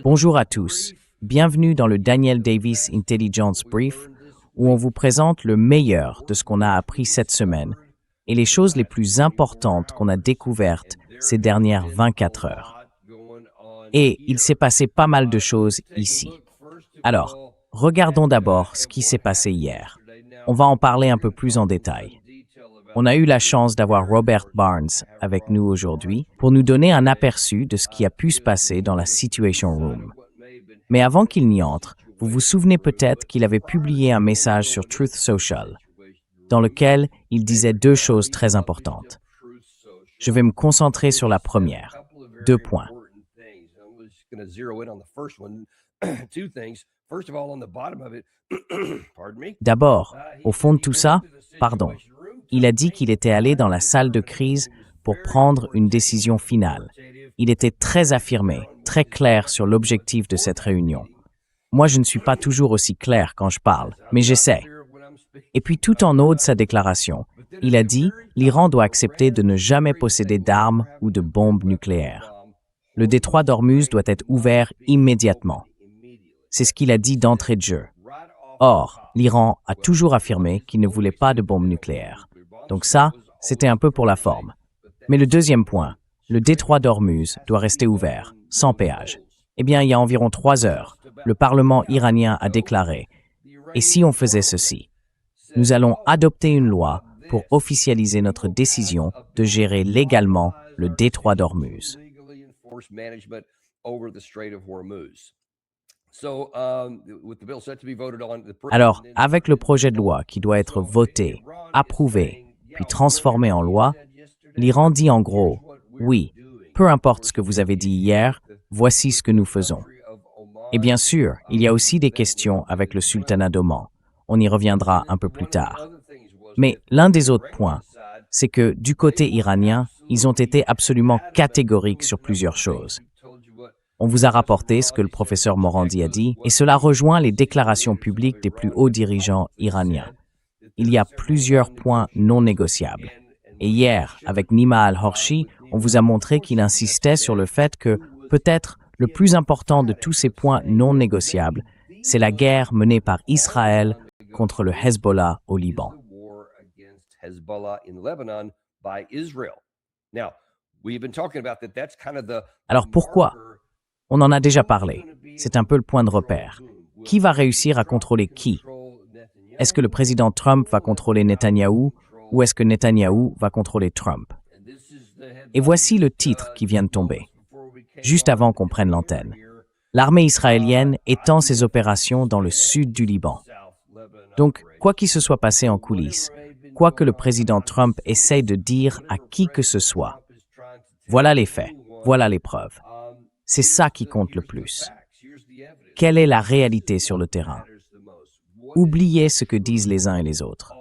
Bonjour à tous, bienvenue dans le Daniel Davis Intelligence Brief, où on vous présente le meilleur de ce qu'on a appris cette semaine et les choses les plus importantes qu'on a découvertes ces dernières 24 heures. Et il s'est passé pas mal de choses ici. Alors, regardons d'abord ce qui s'est passé hier. On va en parler un peu plus en détail. On a eu la chance d'avoir Robert Barnes avec nous aujourd'hui pour nous donner un aperçu de ce qui a pu se passer dans la Situation Room. Mais avant qu'il n'y entre, vous vous souvenez peut-être qu'il avait publié un message sur Truth Social, dans lequel il disait deux choses très importantes. Je vais me concentrer sur la première. 2 points. D'abord, au fond de tout ça, il a dit qu'il était allé dans la salle de crise pour prendre une décision finale. Il était très affirmé, très clair sur l'objectif de cette réunion. Moi, je ne suis pas toujours aussi clair quand je parle, mais j'essaie. Et puis tout en haut de sa déclaration, il a dit « L'Iran doit accepter de ne jamais posséder d'armes ou de bombes nucléaires. Le détroit d'Ormuz doit être ouvert immédiatement. » C'est ce qu'il a dit d'entrée de jeu. Or, l'Iran a toujours affirmé qu'il ne voulait pas de bombes nucléaires. Donc ça, c'était un peu pour la forme. Mais le deuxième point, le détroit d'Ormuz doit rester ouvert, sans péage. Eh bien, il y a environ 3 heures, le Parlement iranien a déclaré « Et si on faisait ceci? Nous allons adopter une loi pour officialiser notre décision de gérer légalement le détroit d'Ormuz. » Alors, avec le projet de loi qui doit être voté, approuvé, puis transformé en loi, l'Iran dit en gros « Oui, peu importe ce que vous avez dit hier, voici ce que nous faisons. » Et bien sûr, il y a aussi des questions avec le sultanat d'Oman. On y reviendra un peu plus tard. Mais l'un des autres points, c'est que du côté iranien, ils ont été absolument catégoriques sur plusieurs choses. On vous a rapporté ce que le professeur Morandi a dit, et cela rejoint les déclarations publiques des plus hauts dirigeants iraniens. Il y a plusieurs points non négociables. Et hier, avec Nima al-Horshi, on vous a montré qu'il insistait sur le fait que, peut-être, le plus important de tous ces points non négociables, c'est la guerre menée par Israël contre le Hezbollah au Liban. Alors pourquoi? On en a déjà parlé. C'est un peu le point de repère. Qui va réussir à contrôler qui? Est-ce que le président Trump va contrôler Netanyahou ou est-ce que Netanyahou va contrôler Trump? Et voici le titre qui vient de tomber, juste avant qu'on prenne l'antenne. L'armée israélienne étend ses opérations dans le sud du Liban. Donc, quoi qu'il se soit passé en coulisses, quoi que le président Trump essaye de dire à qui que ce soit, voilà les faits, voilà les preuves. C'est ça qui compte le plus. Quelle est la réalité sur le terrain? Oubliez ce que disent les uns et les autres.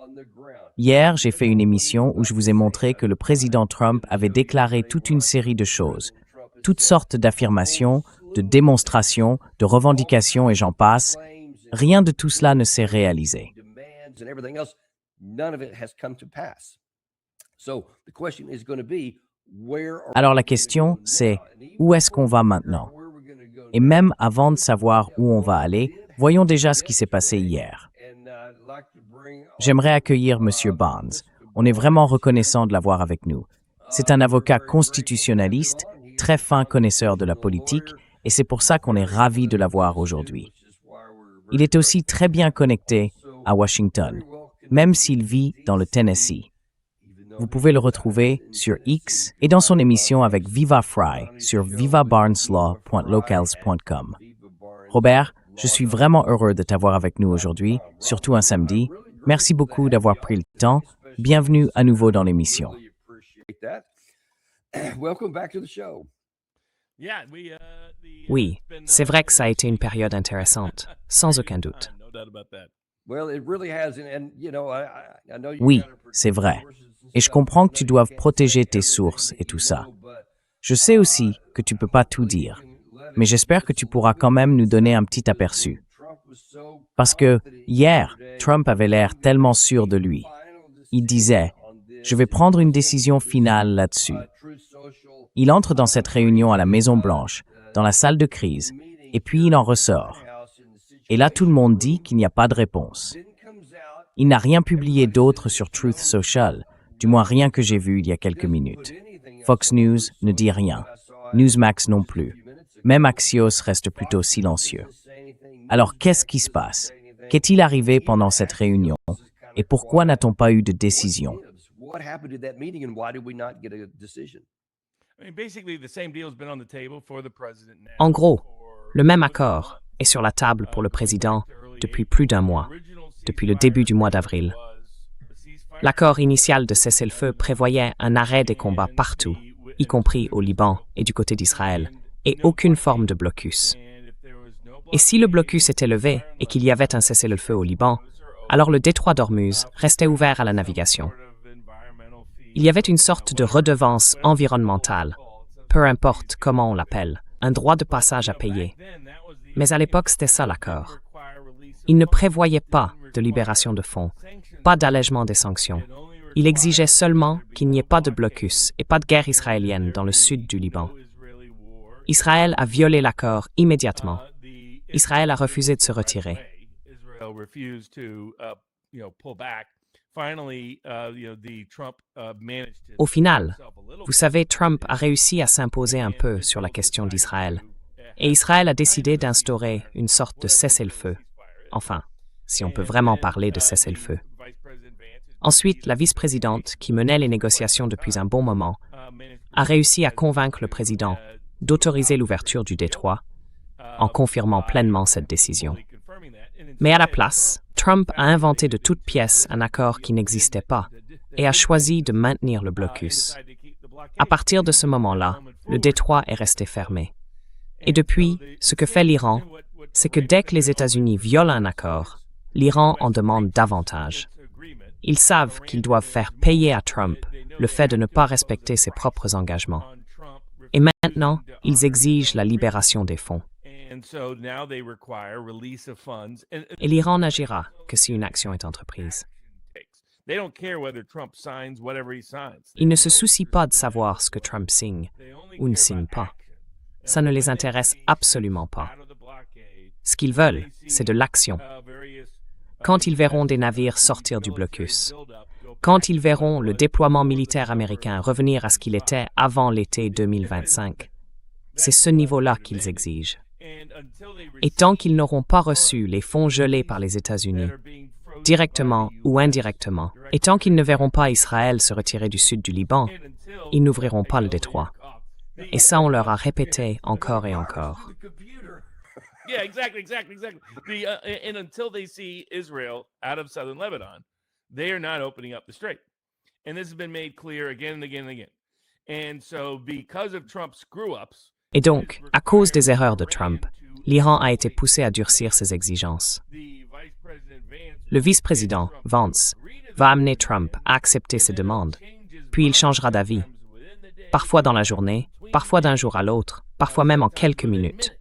Hier, j'ai fait une émission où je vous ai montré que le président Trump avait déclaré toute une série de choses, toutes sortes d'affirmations, de démonstrations, de revendications et j'en passe. Rien de tout cela ne s'est réalisé. Alors la question, c'est où est-ce qu'on va maintenant? Et même avant de savoir où on va aller, voyons déjà ce qui s'est passé hier. J'aimerais accueillir M. Barnes. On est vraiment reconnaissant de l'avoir avec nous. C'est un avocat constitutionnaliste, très fin connaisseur de la politique, et c'est pour ça qu'on est ravis de l'avoir aujourd'hui. Il est aussi très bien connecté à Washington, même s'il vit dans le Tennessee. Vous pouvez le retrouver sur X et dans son émission avec Viva Fry sur vivabarneslaw.locals.com. Robert, je suis vraiment heureux de t'avoir avec nous aujourd'hui, surtout un samedi. Merci beaucoup d'avoir pris le temps. Bienvenue à nouveau dans l'émission. Oui, c'est vrai que ça a été une période intéressante, sans aucun doute. Oui, c'est vrai. Et je comprends que tu doives protéger tes sources et tout ça. Je sais aussi que tu ne peux pas tout dire, mais j'espère que tu pourras quand même nous donner un petit aperçu. Parce que hier, Trump avait l'air tellement sûr de lui. Il disait « Je vais prendre une décision finale là-dessus ». Il entre dans cette réunion à la Maison-Blanche, dans la salle de crise, et puis il en ressort. Et là, tout le monde dit qu'il n'y a pas de réponse. Il n'a rien publié d'autre sur Truth Social, du moins rien que j'ai vu il y a quelques minutes. Fox News ne dit rien, Newsmax non plus. Même Axios reste plutôt silencieux. Alors qu'est-ce qui se passe? Qu'est-il arrivé pendant cette réunion? Et pourquoi n'a-t-on pas eu de décision? En gros, le même accord est sur la table pour le président depuis plus d'un mois, depuis le début du mois d'avril. L'accord initial de cessez-le-feu prévoyait un arrêt des combats partout, y compris au Liban et du côté d'Israël, et aucune forme de blocus. Et si le blocus était levé et qu'il y avait un cessez-le-feu au Liban, alors le détroit d'Ormuz restait ouvert à la navigation. Il y avait une sorte de redevance environnementale, peu importe comment on l'appelle, un droit de passage à payer. Mais à l'époque, c'était ça l'accord. Il ne prévoyait pas de libération de fonds, pas d'allègement des sanctions. Il exigeait seulement qu'il n'y ait pas de blocus et pas de guerre israélienne dans le sud du Liban. Israël a violé l'accord immédiatement. Israël a refusé de se retirer. Au final, vous savez, Trump a réussi à s'imposer un peu sur la question d'Israël. Et Israël a décidé d'instaurer une sorte de cessez-le-feu. Enfin, si on peut vraiment parler de cessez-le-feu. Ensuite, la vice-présidente, qui menait les négociations depuis un bon moment, a réussi à convaincre le président d'autoriser l'ouverture du détroit, en confirmant pleinement cette décision. Mais à la place, Trump a inventé de toutes pièces un accord qui n'existait pas et a choisi de maintenir le blocus. À partir de ce moment-là, le détroit est resté fermé. Et depuis, ce que fait l'Iran, c'est que dès que les États-Unis violent un accord, l'Iran en demande davantage. Ils savent qu'ils doivent faire payer à Trump le fait de ne pas respecter ses propres engagements. Et maintenant, ils exigent la libération des fonds. Et l'Iran n'agira que si une action est entreprise. Ils ne se soucient pas de savoir ce que Trump signe ou ne signe pas. Ça ne les intéresse absolument pas. Ce qu'ils veulent, c'est de l'action. Quand ils verront des navires sortir du blocus, quand ils verront le déploiement militaire américain revenir à ce qu'il était avant l'été 2025, c'est ce niveau-là qu'ils exigent. Et tant qu'ils n'auront pas reçu les fonds gelés par les États-Unis, directement ou indirectement, et tant qu'ils ne verront pas Israël se retirer du sud du Liban, ils n'ouvriront pas le détroit. Et ça, on leur a répété encore et encore. Yeah, exactly. And until they see Israel out of southern Lebanon, they are not opening up the strait. And this has been made clear again and again and again. And so, because of Trump's screw-ups, et donc, à cause des erreurs de Trump, l'Iran a été poussé à durcir ses exigences. Le vice-président, Vance, va amener Trump à accepter ses demandes, puis il changera d'avis. Parfois dans la journée, parfois d'un jour à l'autre, parfois même en quelques minutes.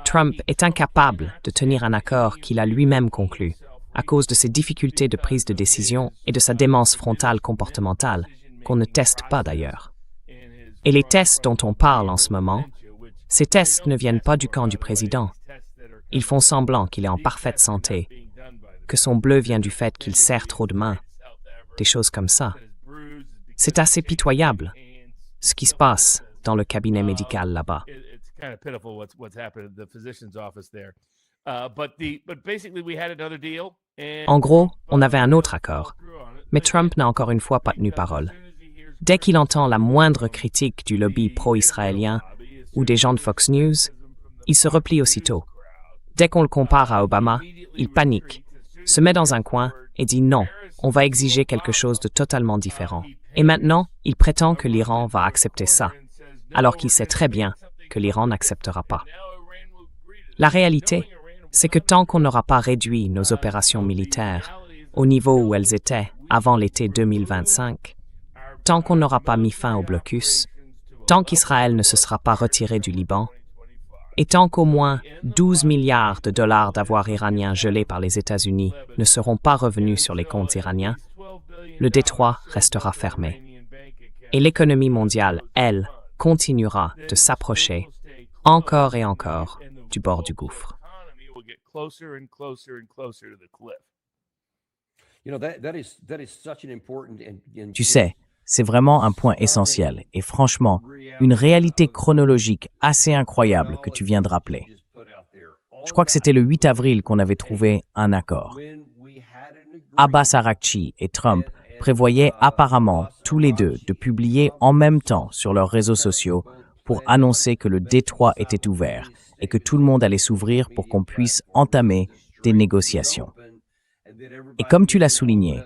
Trump est incapable de tenir un accord qu'il a lui-même conclu, à cause de ses difficultés de prise de décision et de sa démence frontale comportementale, qu'on ne teste pas d'ailleurs. Et les tests dont on parle en ce moment, ces tests ne viennent pas du camp du président. Ils font semblant qu'il est en parfaite santé, que son bleu vient du fait qu'il serre trop de mains, des choses comme ça. C'est assez pitoyable, ce qui se passe dans le cabinet médical là-bas. En gros, on avait un autre accord, mais Trump n'a encore une fois pas tenu parole. Dès qu'il entend la moindre critique du lobby pro-israélien ou des gens de Fox News, il se replie aussitôt. Dès qu'on le compare à Obama, il panique, se met dans un coin et dit non, on va exiger quelque chose de totalement différent. Et maintenant, il prétend que l'Iran va accepter ça, alors qu'il sait très bien que l'Iran n'acceptera pas. La réalité, c'est que tant qu'on n'aura pas réduit nos opérations militaires au niveau où elles étaient avant l'été 2025, tant qu'on n'aura pas mis fin au blocus, tant qu'Israël ne se sera pas retiré du Liban, et tant qu'au moins 12 milliards de dollars d'avoirs iraniens gelés par les États-Unis ne seront pas revenus sur les comptes iraniens, le détroit restera fermé. Et l'économie mondiale, elle, continuera de s'approcher encore et encore du bord du gouffre. Tu sais, c'est vraiment un point essentiel et franchement, une réalité chronologique assez incroyable que tu viens de rappeler. Je crois que c'était le 8 avril qu'on avait trouvé un accord. Abbas Araghchi et Trump prévoyaient apparemment tous les deux de publier en même temps sur leurs réseaux sociaux pour annoncer que le détroit était ouvert et que tout le monde allait s'ouvrir pour qu'on puisse entamer des négociations. Et comme tu l'as souligné,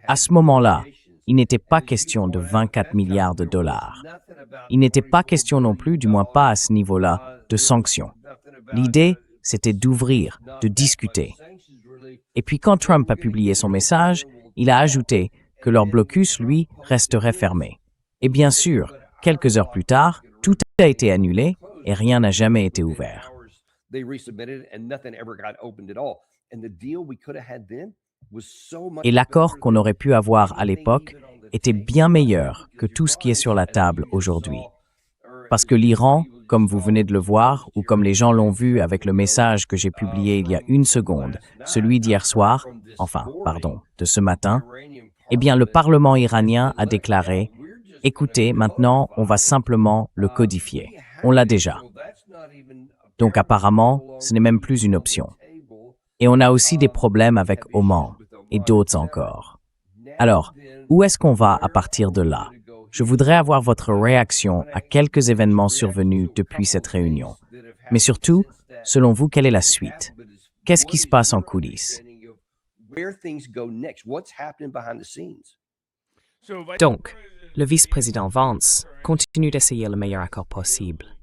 à ce moment-là, il n'était pas question de 24 milliards de dollars. Il n'était pas question non plus, du moins pas à ce niveau-là, de sanctions. L'idée, c'était d'ouvrir, de discuter. Et puis quand Trump a publié son message, il a ajouté que leur blocus, lui, resterait fermé. Et bien sûr, quelques heures plus tard, tout a été annulé et rien n'a jamais été ouvert. Et l'accord qu'on aurait pu avoir à l'époque était bien meilleur que tout ce qui est sur la table aujourd'hui. Parce que l'Iran, comme vous venez de le voir, ou comme les gens l'ont vu avec le message que j'ai publié il y a une seconde, celui d'hier soir, de ce matin, eh bien le Parlement iranien a déclaré « Écoutez, maintenant, on va simplement le codifier. On l'a déjà. » Donc apparemment, ce n'est même plus une option. Et on a aussi des problèmes avec Oman et d'autres encore. Alors, où est-ce qu'on va à partir de là? Je voudrais avoir votre réaction à quelques événements survenus depuis cette réunion. Mais surtout, selon vous, quelle est la suite? Qu'est-ce qui se passe en coulisses? Donc, le vice-président Vance continue d'essayer le meilleur accord possible.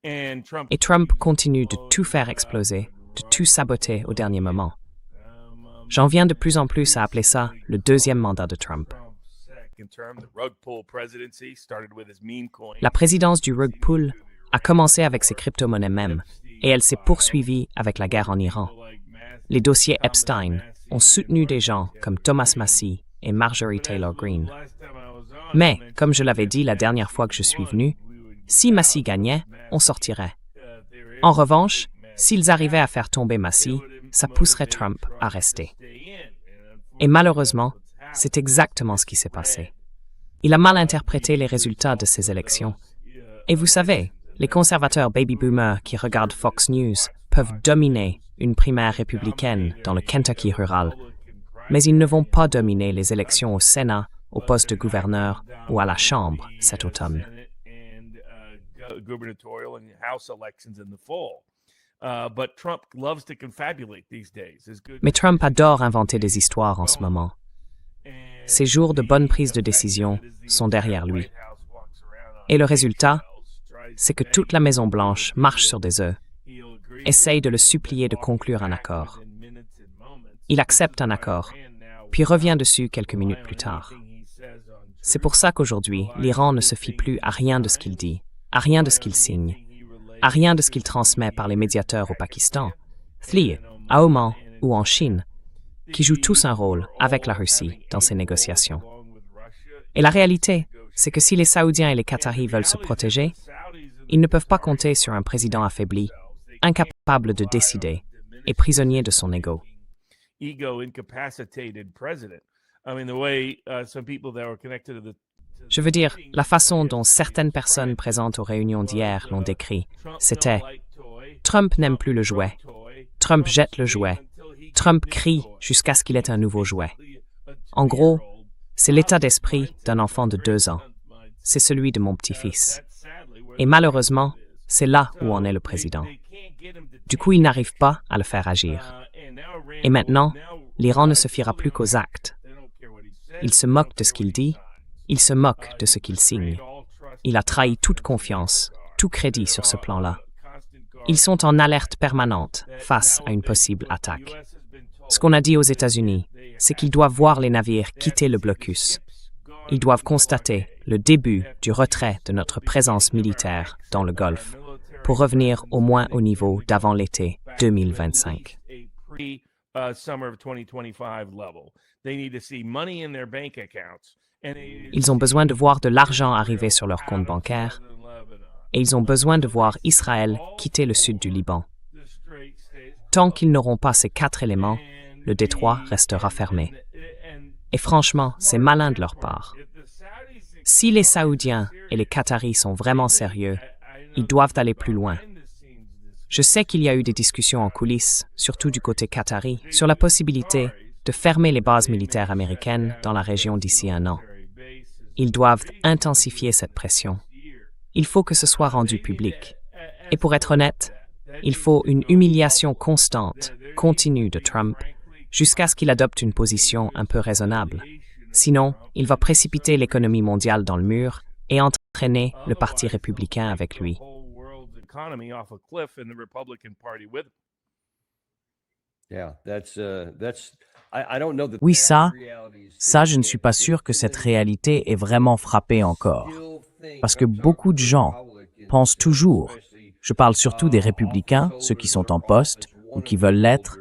Et Trump continue de tout faire exploser, de tout saboter au dernier moment. J'en viens de plus en plus à appeler ça le deuxième mandat de Trump. La présidence du rug pull a commencé avec ses crypto-monnaies mêmes, et elle s'est poursuivie avec la guerre en Iran. Les dossiers Epstein ont soutenu des gens comme Thomas Massie et Marjorie Taylor Greene. Mais, comme je l'avais dit la dernière fois que je suis venu, si Massie gagnait, on sortirait. En revanche, s'ils arrivaient à faire tomber Massie, ça pousserait Trump à rester. Et malheureusement, c'est exactement ce qui s'est passé. Il a mal interprété les résultats de ces élections. Et vous savez, les conservateurs baby-boomers qui regardent Fox News peuvent dominer une primaire républicaine dans le Kentucky rural, mais ils ne vont pas dominer les élections au Sénat, au poste de gouverneur ou à la Chambre cet automne. Mais Trump adore inventer des histoires en ce moment. Ses jours de bonne prise de décision sont derrière lui. Et le résultat, c'est que toute la Maison-Blanche marche sur des œufs, essaye de le supplier de conclure un accord. Il accepte un accord, puis revient dessus quelques minutes plus tard. C'est pour ça qu'aujourd'hui, l'Iran ne se fie plus à rien de ce qu'il dit, à rien de ce qu'il signe, à rien de ce qu'il transmet par les médiateurs au Pakistan, à Oman ou en Chine, qui jouent tous un rôle avec la Russie dans ces négociations. Et la réalité, c'est que si les Saoudiens et les Qataris veulent se protéger, ils ne peuvent pas compter sur un président affaibli, incapable de décider et prisonnier de son ego. Je veux dire, la façon dont certaines personnes présentes aux réunions d'hier l'ont décrit, c'était « Trump n'aime plus le jouet. Trump jette le jouet. Trump crie jusqu'à ce qu'il ait un nouveau jouet. » En gros, c'est l'état d'esprit d'un enfant de 2 ans. C'est celui de mon petit-fils. Et malheureusement, c'est là où en est le président. Du coup, il n'arrive pas à le faire agir. Et maintenant, l'Iran ne se fiera plus qu'aux actes. Il se moque de ce qu'il dit, il se moque de ce qu'il signe. Il a trahi toute confiance, tout crédit sur ce plan-là. Ils sont en alerte permanente face à une possible attaque. Ce qu'on a dit aux États-Unis, c'est qu'ils doivent voir les navires quitter le blocus. Ils doivent constater le début du retrait de notre présence militaire dans le Golfe pour revenir au moins au niveau d'avant l'été 2025. Summer of 2025 level. They need to see money in their bank accounts Ils ont besoin de voir de l'argent arriver sur leur compte bancaire et ils ont besoin de voir Israël quitter le sud du Liban. Tant qu'ils n'auront pas ces 4 éléments, le détroit restera fermé. Et franchement, c'est malin de leur part. Si les Saoudiens et les Qataris sont vraiment sérieux, ils doivent aller plus loin. Je sais qu'il y a eu des discussions en coulisses, surtout du côté qatari, sur la possibilité de fermer les bases militaires américaines dans la région d'ici un an. Ils doivent intensifier cette pression. Il faut que ce soit rendu public. Et pour être honnête, il faut une humiliation constante, continue de Trump, jusqu'à ce qu'il adopte une position un peu raisonnable. Sinon, il va précipiter l'économie mondiale dans le mur et entraîner le Parti républicain avec lui. Oui, ça, je ne suis pas sûr que cette réalité est vraiment frappée encore. Parce que beaucoup de gens pensent toujours, je parle surtout des républicains, ceux qui sont en poste ou qui veulent l'être,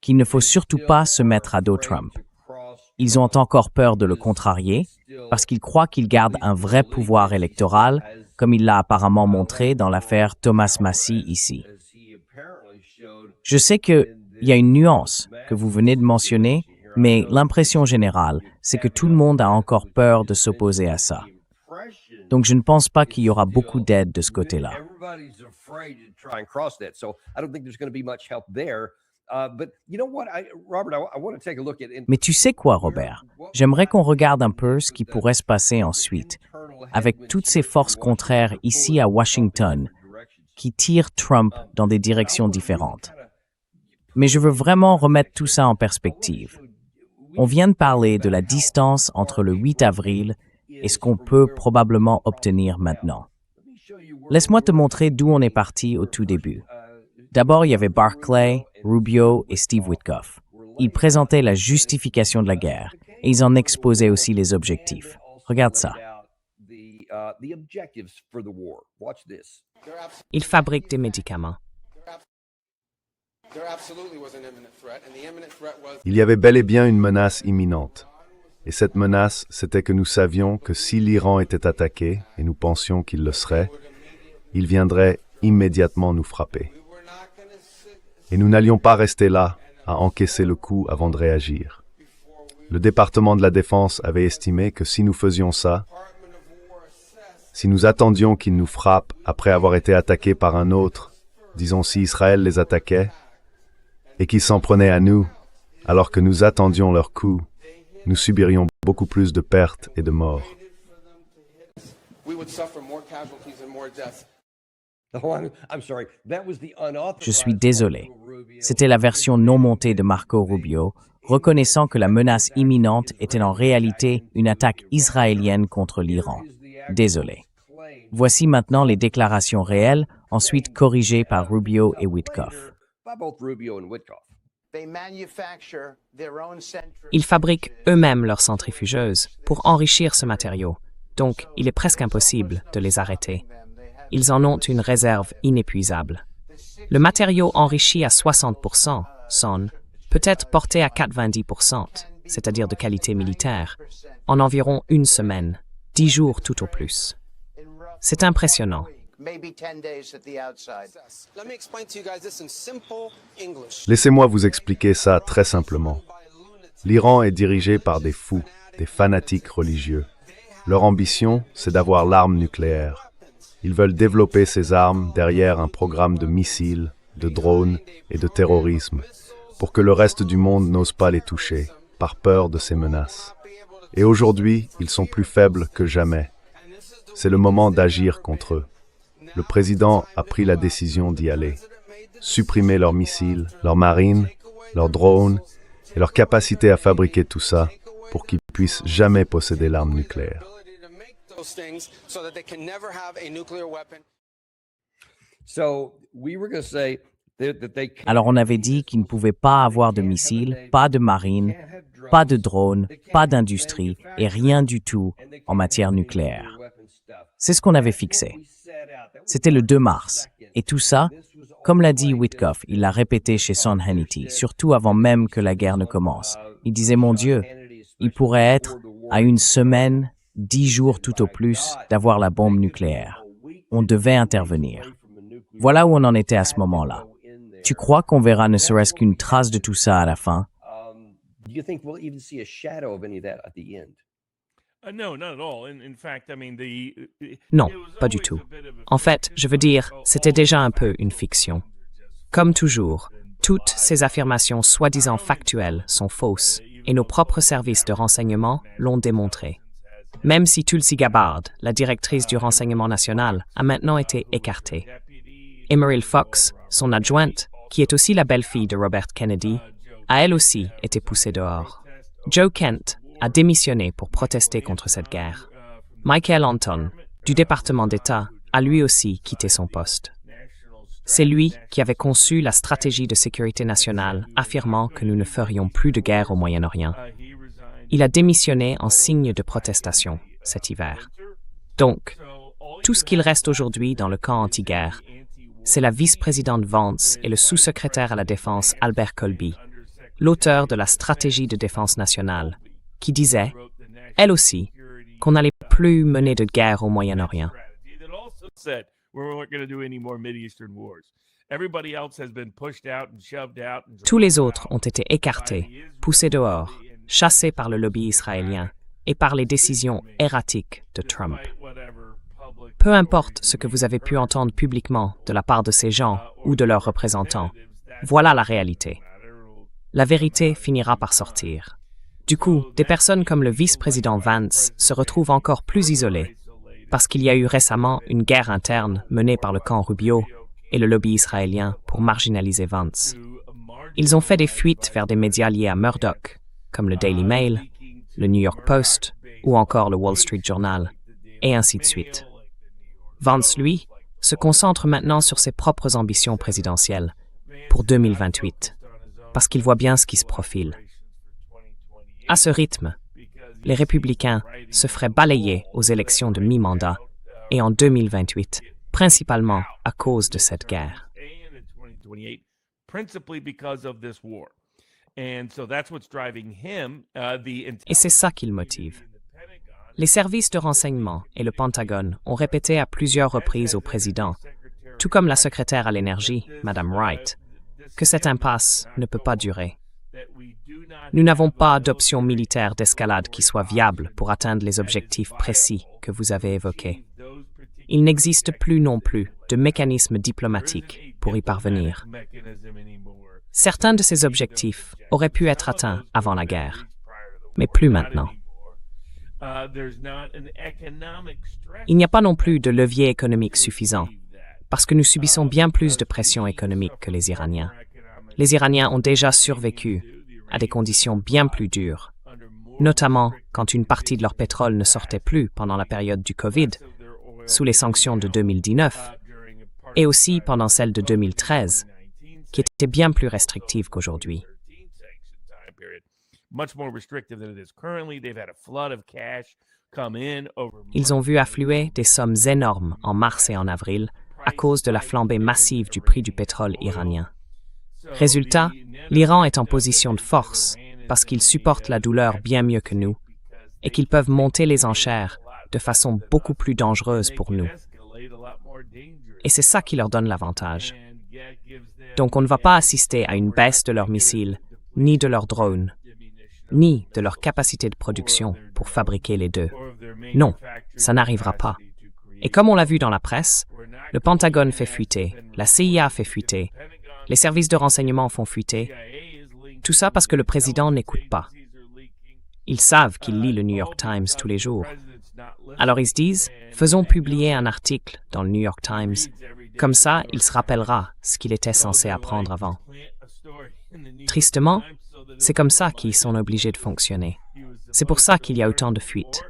qu'il ne faut surtout pas se mettre à dos Trump. Ils ont encore peur de le contrarier parce qu'ils croient qu'il garde un vrai pouvoir électoral, comme il l'a apparemment montré dans l'affaire Thomas Massie ici. Je sais qu'il y a une nuance que vous venez de mentionner, mais l'impression générale, c'est que tout le monde a encore peur de s'opposer à ça. Donc je ne pense pas qu'il y aura beaucoup d'aide de ce côté-là. Mais tu sais quoi, Robert? J'aimerais qu'on regarde un peu ce qui pourrait se passer ensuite, avec toutes ces forces contraires ici à Washington, qui tirent Trump dans des directions différentes. Mais je veux vraiment remettre tout ça en perspective. On vient de parler de la distance entre le 8 avril et ce qu'on peut probablement obtenir maintenant. Laisse-moi te montrer d'où on est parti au tout début. D'abord, il y avait Barclay, Rubio et Steve Witkoff. Ils présentaient la justification de la guerre et ils en exposaient aussi les objectifs. Regarde ça. Ils fabriquent des médicaments. Il y avait bel et bien une menace imminente. Et cette menace, c'était que nous savions que si l'Iran était attaqué, et nous pensions qu'il le serait, il viendrait immédiatement nous frapper. Et nous n'allions pas rester là, à encaisser le coup avant de réagir. Le département de la Défense avait estimé que si nous faisions ça, si nous attendions qu'ils nous frappent après avoir été attaqués par un autre, disons si Israël les attaquait, et qu'ils s'en prenaient à nous, alors que nous attendions leur coup, nous subirions beaucoup plus de pertes et de morts. Je suis désolé. C'était la version non montée de Marco Rubio, reconnaissant que la menace imminente était en réalité une attaque israélienne contre l'Iran. Désolé. Voici maintenant les déclarations réelles, ensuite corrigées par Rubio et Witkoff. Ils fabriquent eux-mêmes leurs centrifugeuses pour enrichir ce matériau, donc il est presque impossible de les arrêter. Ils en ont une réserve inépuisable. Le matériau enrichi à 60% sonne, peut être porté à 90%, c'est-à-dire de qualité militaire, en environ une semaine, 10 jours tout au plus. C'est impressionnant. Laissez-moi vous expliquer ça très simplement. L'Iran est dirigé par des fous, des fanatiques religieux. Leur ambition, c'est d'avoir l'arme nucléaire. Ils veulent développer ces armes derrière un programme de missiles, de drones et de terrorisme, pour que le reste du monde n'ose pas les toucher, par peur de ces menaces. Et aujourd'hui, ils sont plus faibles que jamais. C'est le moment d'agir contre eux. Le président a pris la décision d'y aller. Supprimer leurs missiles, leurs marines, leurs drones et leur capacité à fabriquer tout ça pour qu'ils puissent jamais posséder l'arme nucléaire. Alors on avait dit qu'ils ne pouvaient pas avoir de missiles, pas de marine, pas de drones, pas d'industrie et rien du tout en matière nucléaire. C'est ce qu'on avait fixé. C'était le 2 mars. Et tout ça, comme l'a dit Witkoff, il l'a répété chez Sean Hannity, surtout avant même que la guerre ne commence. Il disait, mon Dieu, Il pourrait être à une semaine, 10 jours tout au plus, d'avoir la bombe nucléaire. On devait intervenir. Voilà où on en était à ce moment-là. Tu crois qu'on verra ne serait-ce qu'une trace de tout ça à la fin? Do you think we'll even see a shadow of any of that at the end? No, not at all. In fact, I mean, Non, pas du tout. En fait, je veux dire, c'était déjà un peu une fiction. Comme toujours, toutes ces affirmations soi-disant factuelles sont fausses, et nos propres services de renseignement l'ont démontré. Même si Tulsi Gabbard, la directrice du renseignement national, a maintenant été écartée. Emeril Fox, son adjointe, qui est aussi la belle-fille de Robert Kennedy, a elle aussi été poussée dehors. Joe Kent a démissionné pour protester contre cette guerre. Michael Anton, du département d'État, a lui aussi quitté son poste. C'est lui qui avait conçu la stratégie de sécurité nationale, affirmant que nous ne ferions plus de guerre au Moyen-Orient. Il a démissionné en signe de protestation cet hiver. Donc, tout ce qu'il reste aujourd'hui dans le camp anti-guerre, c'est la vice-présidente Vance et le sous-secrétaire à la Défense Albert Colby, l'auteur de la stratégie de défense nationale, qui disait, elle aussi, qu'on n'allait plus mener de guerre au Moyen-Orient. Tous les autres ont été écartés, poussés dehors, chassés par le lobby israélien et par les décisions erratiques de Trump. Peu importe ce que vous avez pu entendre publiquement de la part de ces gens ou de leurs représentants, voilà la réalité. La vérité finira par sortir. Du coup, des personnes comme le vice-président Vance se retrouvent encore plus isolées, parce qu'il y a eu récemment une guerre interne menée par le camp Rubio et le lobby israélien pour marginaliser Vance. Ils ont fait des fuites vers des médias liés à Murdoch, comme le Daily Mail, le New York Post ou encore le Wall Street Journal, et ainsi de suite. Vance, lui, se concentre maintenant sur ses propres ambitions présidentielles pour 2028, parce qu'il voit bien ce qui se profile. À ce rythme, les républicains se feraient balayer aux élections de mi-mandat et en 2028, principalement à cause de cette guerre. Et c'est ça qui le motive. Les services de renseignement et le Pentagone ont répété à plusieurs reprises au président, tout comme la secrétaire à l'énergie, Mme Wright, que cette impasse ne peut pas durer. Nous n'avons pas d'option militaire d'escalade qui soit viable pour atteindre les objectifs précis que vous avez évoqués. Il n'existe plus non plus de mécanisme diplomatique pour y parvenir. Certains de ces objectifs auraient pu être atteints avant la guerre, mais plus maintenant. Il n'y a pas non plus de levier économique suffisant, parce que nous subissons bien plus de pression économique que les Iraniens. Les Iraniens ont déjà survécu à des conditions bien plus dures, notamment quand une partie de leur pétrole ne sortait plus pendant la période du Covid, sous les sanctions de 2019, et aussi pendant celle de 2013, qui étaient bien plus restrictives qu'aujourd'hui. Ils ont vu affluer des sommes énormes en mars et en avril à cause de la flambée massive du prix du pétrole iranien. Résultat, l'Iran est en position de force parce qu'ils supportent la douleur bien mieux que nous et qu'ils peuvent monter les enchères de façon beaucoup plus dangereuse pour nous. Et c'est ça qui leur donne l'avantage. Donc on ne va pas assister à une baisse de leurs missiles, ni de leurs drones, ni de leur capacité de production pour fabriquer les deux. Non, ça n'arrivera pas. Et comme on l'a vu dans la presse, le Pentagone fait fuiter, la CIA fait fuiter, les services de renseignement font fuiter, tout ça parce que le président n'écoute pas. Ils savent qu'il lit le New York Times tous les jours. Alors ils se disent, faisons publier un article dans le New York Times, comme ça il se rappellera ce qu'il était censé apprendre avant. Tristement, c'est comme ça qu'ils sont obligés de fonctionner. C'est pour ça qu'il y a autant de fuites.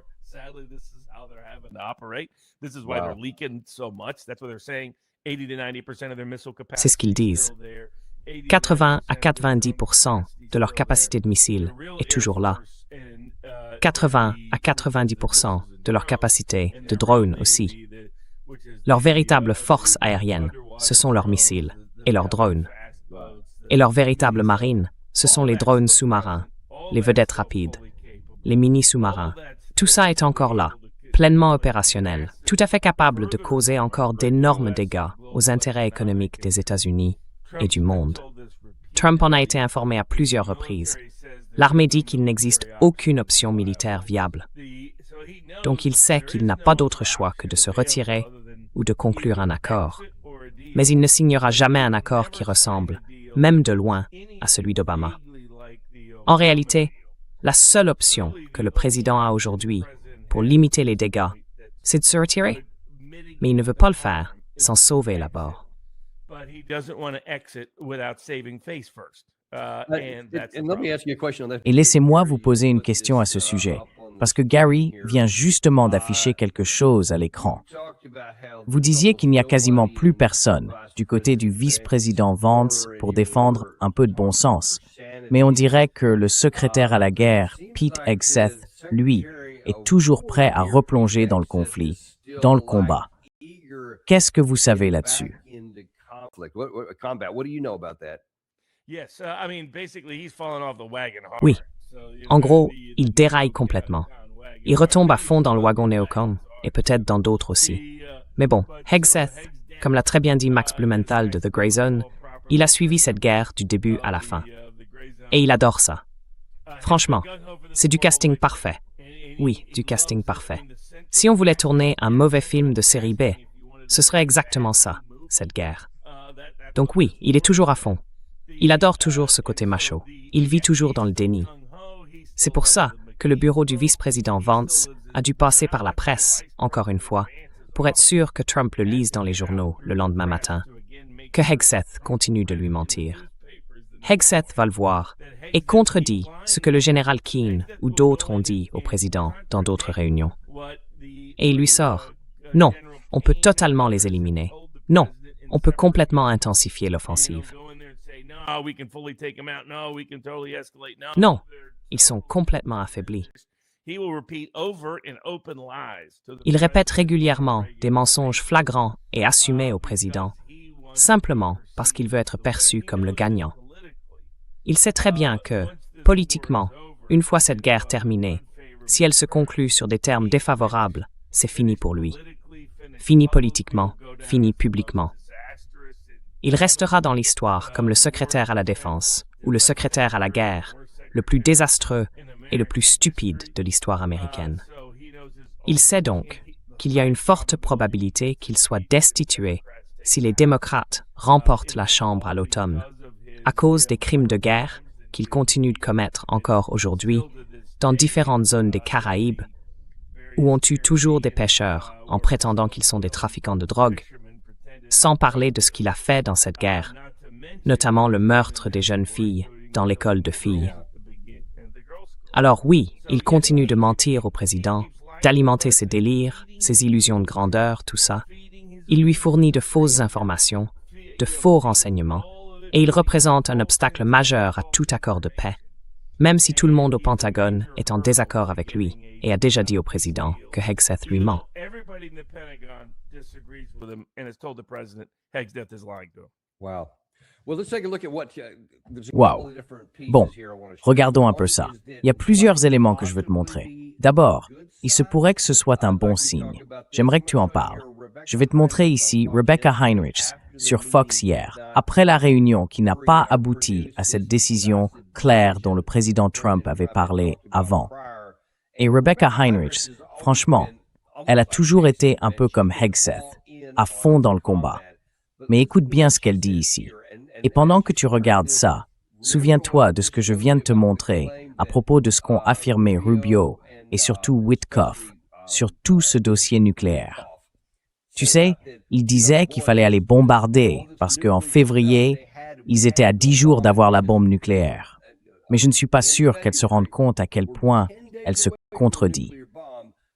C'est ce qu'ils disent. 80 à 90% de leur capacité de missiles est toujours là. 80 à 90% de leur capacité de drones aussi. Leur véritable force aérienne, ce sont leurs missiles et leurs drones. Et leur véritable marine, ce sont les drones sous-marins, les vedettes rapides. les mini-sous-marins. Tout ça est encore là, pleinement opérationnel, tout à fait capable de causer encore d'énormes dégâts aux intérêts économiques des États-Unis et du monde. Trump en a été informé à plusieurs reprises. L'armée dit qu'il n'existe aucune option militaire viable. Donc il sait qu'il n'a pas d'autre choix que de se retirer ou de conclure un accord. Mais il ne signera jamais un accord qui ressemble, même de loin, à celui d'Obama. En réalité, la seule option que le président a aujourd'hui pour limiter les dégâts, c'est de se retirer. Mais il ne veut pas le faire sans sauver l'abord. And let me ask you a question on that. Et laissez-moi vous poser une question à ce sujet, parce que Gary vient justement d'afficher quelque chose à l'écran. Vous disiez qu'il n'y a quasiment plus personne du côté du vice-président Vance pour défendre un peu de bon sens, mais on dirait que le secrétaire à la guerre, Pete Hegseth, lui, est toujours prêt à replonger dans le conflit, dans le combat. Qu'est-ce que vous savez là-dessus? What do you know about that? Oui. En gros, il déraille complètement. Il retombe à fond dans le wagon néocon, et peut-être dans d'autres aussi. Mais bon, Hegseth, comme l'a très bien dit Max Blumenthal de The Grey Zone, il a suivi cette guerre du début à la fin. Et il adore ça. Franchement, c'est du casting parfait. Oui, du casting parfait. Si on voulait tourner un mauvais film de série B, ce serait exactement ça, cette guerre. Donc oui, il est toujours à fond. Il adore toujours ce côté macho. Il vit toujours dans le déni. C'est pour ça que le bureau du vice-président Vance a dû passer par la presse, encore une fois, pour être sûr que Trump le lise dans les journaux le lendemain matin, que Hegseth continue de lui mentir. Hegseth va le voir et contredit ce que le général Keane ou d'autres ont dit au président dans d'autres réunions. Et il lui sort « Non, on peut totalement les éliminer. Non, on peut complètement intensifier l'offensive. Non, ils sont complètement affaiblis. » Il répète régulièrement des mensonges flagrants et assumés au président, simplement parce qu'il veut être perçu comme le gagnant. Il sait très bien que, politiquement, une fois cette guerre terminée, si elle se conclut sur des termes défavorables, c'est fini pour lui. Fini politiquement, fini publiquement. Il restera dans l'histoire comme le secrétaire à la défense ou le secrétaire à la guerre, le plus désastreux et le plus stupide de l'histoire américaine. Il sait donc qu'il y a une forte probabilité qu'il soit destitué si les démocrates remportent la Chambre à l'automne, à cause des crimes de guerre qu'il continue de commettre encore aujourd'hui dans différentes zones des Caraïbes, où on tue toujours des pêcheurs en prétendant qu'ils sont des trafiquants de drogue, sans parler de ce qu'il a fait dans cette guerre, notamment le meurtre des jeunes filles dans l'école de filles. Alors oui, il continue de mentir au président, d'alimenter ses délires, ses illusions de grandeur, tout ça. Il lui fournit de fausses informations, de faux renseignements, et il représente un obstacle majeur à tout accord de paix, même si tout le monde au Pentagone est en désaccord avec lui et a déjà dit au président que Hegseth lui ment. Wow. Well, let's take a look at what. There's a Wow. couple of different pieces Bon, here I wanna show. regardons un peu ça. Il y a plusieurs éléments que je veux te montrer. D'abord, il se pourrait que ce soit un bon signe. J'aimerais que tu en parles. Je vais te montrer ici Rebecca Heinrichs sur Fox hier, après la réunion qui n'a pas abouti à cette décision claire dont le président Trump avait parlé avant. Et Rebecca Heinrichs, franchement, elle a toujours été un peu comme Hegseth, à fond dans le combat. Mais écoute bien ce qu'elle dit ici. Et pendant que tu regardes ça, souviens-toi de ce que je viens de te montrer à propos de ce qu'ont affirmé Rubio et surtout Witkoff sur tout ce dossier nucléaire. Tu sais, ils disaient qu'il fallait aller bombarder parce qu'en février, ils étaient à 10 jours d'avoir la bombe nucléaire. Mais je ne suis pas sûr qu'elle se rende compte à quel point elle se contredit.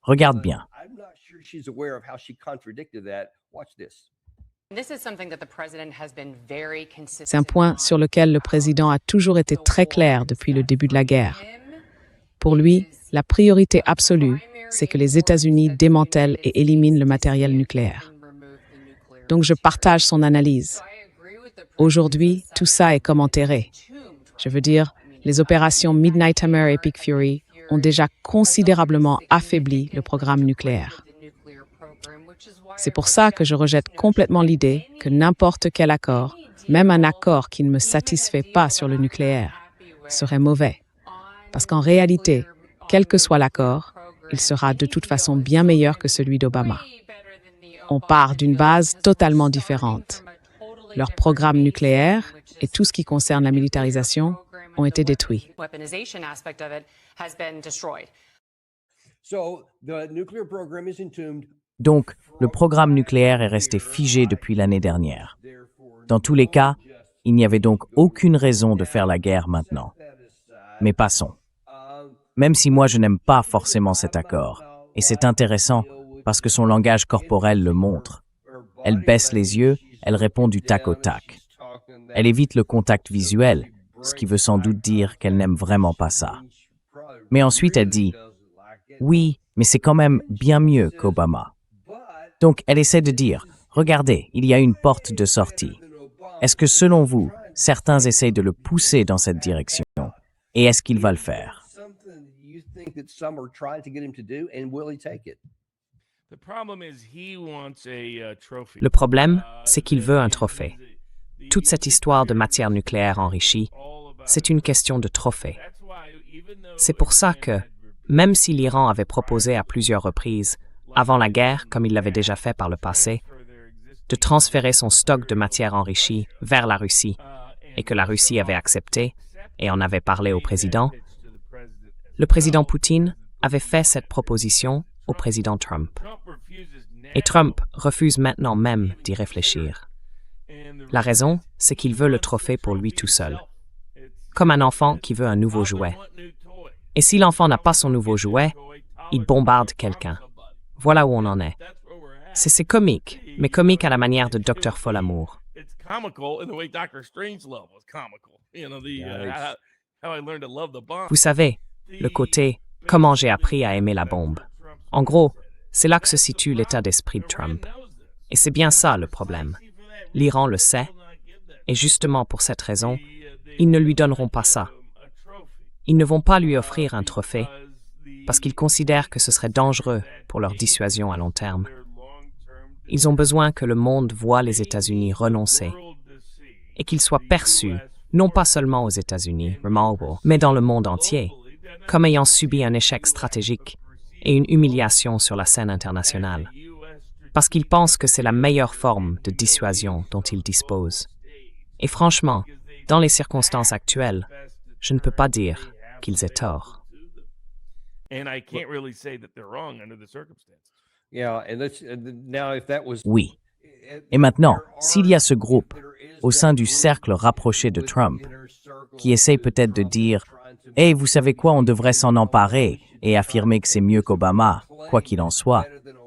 Regarde bien. I'm not sure she's aware of how she contradicted that. Watch this. C'est un point sur lequel le président a toujours été très clair depuis le début de la guerre. Pour lui, la priorité absolue, c'est que les États-Unis démantèlent et éliminent le matériel nucléaire. Donc je partage son analyse. Aujourd'hui, tout ça est comme enterré. Je veux dire, les opérations Midnight Hammer et Epic Fury ont déjà considérablement affaibli le programme nucléaire. C'est pour ça que je rejette complètement l'idée que n'importe quel accord, même un accord qui ne me satisfait pas sur le nucléaire, serait mauvais. Parce qu'en réalité, quel que soit l'accord, il sera de toute façon bien meilleur que celui d'Obama. On part d'une base totalement différente. Leur programme nucléaire et tout ce qui concerne la militarisation ont été détruits. So the nuclear program is entombed. Donc, le programme nucléaire est resté figé depuis l'année dernière. Dans tous les cas, il n'y avait donc aucune raison de faire la guerre maintenant. Mais passons. Même si moi je n'aime pas forcément cet accord, et c'est intéressant parce que son langage corporel le montre. Elle baisse les yeux, elle répond du tac au tac. Elle évite le contact visuel, ce qui veut sans doute dire qu'elle n'aime vraiment pas ça. Mais ensuite elle dit « Oui, mais c'est quand même bien mieux qu'Obama ». Donc elle essaie de dire « Regardez, il y a une porte de sortie ». Est-ce que selon vous, certains essayent de le pousser dans cette direction? Et est-ce qu'il va le faire? Le problème, c'est qu'il veut un trophée. Toute cette histoire de matière nucléaire enrichie, c'est une question de trophée. C'est pour ça que, même si l'Iran avait proposé à plusieurs reprises, avant la guerre, comme il l'avait déjà fait par le passé, de transférer son stock de matière enrichie vers la Russie, et que la Russie avait accepté, et en avait parlé au président, le président Poutine avait fait cette proposition au président Trump. Et Trump refuse maintenant même d'y réfléchir. La raison, c'est qu'il veut le trophée pour lui tout seul. Comme un enfant qui veut un nouveau jouet. Et si l'enfant n'a pas son nouveau jouet, il bombarde quelqu'un. Voilà où on en est. C'est comique, mais comique à la manière de Dr. Folamour. Vous savez, le côté « comment j'ai appris à aimer la bombe ». En gros, c'est là que se situe l'état d'esprit de Trump. Et c'est bien ça le problème. L'Iran le sait, et justement pour cette raison, ils ne lui donneront pas ça. Ils ne vont pas lui offrir un trophée, parce qu'ils considèrent que ce serait dangereux pour leur dissuasion à long terme. Ils ont besoin que le monde voie les États-Unis renoncer, et qu'ils soient perçus, non pas seulement aux États-Unis, mais dans le monde entier, comme ayant subi un échec stratégique et une humiliation sur la scène internationale, parce qu'ils pensent que c'est la meilleure forme de dissuasion dont ils disposent. Et franchement, dans les circonstances actuelles, je ne peux pas dire qu'ils aient tort. Oui. Et maintenant, s'il y a ce groupe, au sein du cercle rapproché de Trump, qui essaye peut-être de dire « Hey, vous savez quoi, on devrait s'en emparer et affirmer que c'est mieux qu'Obama, quoi qu'il en soit »,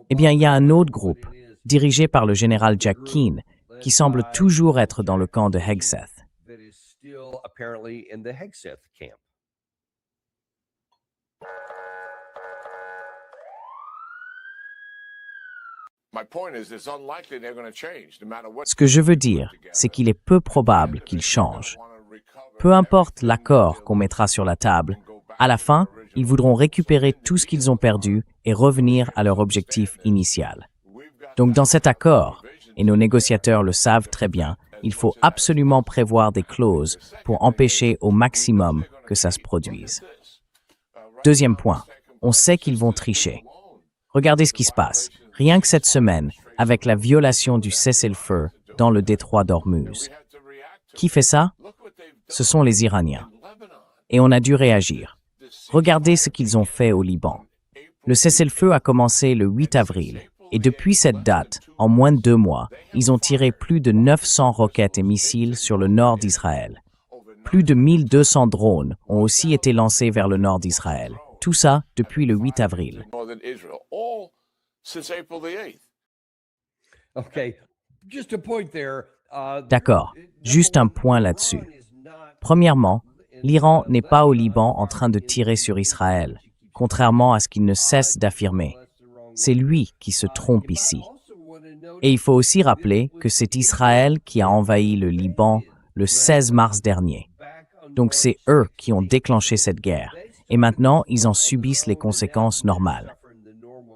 eh bien, il y a un autre groupe, dirigé par le général Jack Keane, qui semble toujours être dans le camp de Hegseth. Ce que je veux dire, c'est qu'il est peu probable qu'ils changent. Peu importe l'accord qu'on mettra sur la table, à la fin, ils voudront récupérer tout ce qu'ils ont perdu et revenir à leur objectif initial. Donc dans cet accord, et nos négociateurs le savent très bien, il faut absolument prévoir des clauses pour empêcher au maximum que ça se produise. Deuxième point, on sait qu'ils vont tricher. Regardez ce qui se passe, rien que cette semaine, avec la violation du cessez-le-feu dans le détroit d'Ormuz. Qui fait ça? Ce sont les Iraniens. Et on a dû réagir. Regardez ce qu'ils ont fait au Liban. Le cessez-le-feu a commencé le 8 avril, et depuis cette date, en moins de 2 mois, ils ont tiré plus de 900 roquettes et missiles sur le nord d'Israël. Plus de 1200 drones ont aussi été lancés vers le nord d'Israël. Tout ça depuis le 8 avril. D'accord, juste un point là-dessus. Premièrement, l'Iran n'est pas au Liban en train de tirer sur Israël, contrairement à ce qu'il ne cesse d'affirmer. C'est lui qui se trompe ici. Et il faut aussi rappeler que c'est Israël qui a envahi le Liban le 16 mars dernier. Donc c'est eux qui ont déclenché cette guerre. et maintenant ils en subissent les conséquences normales.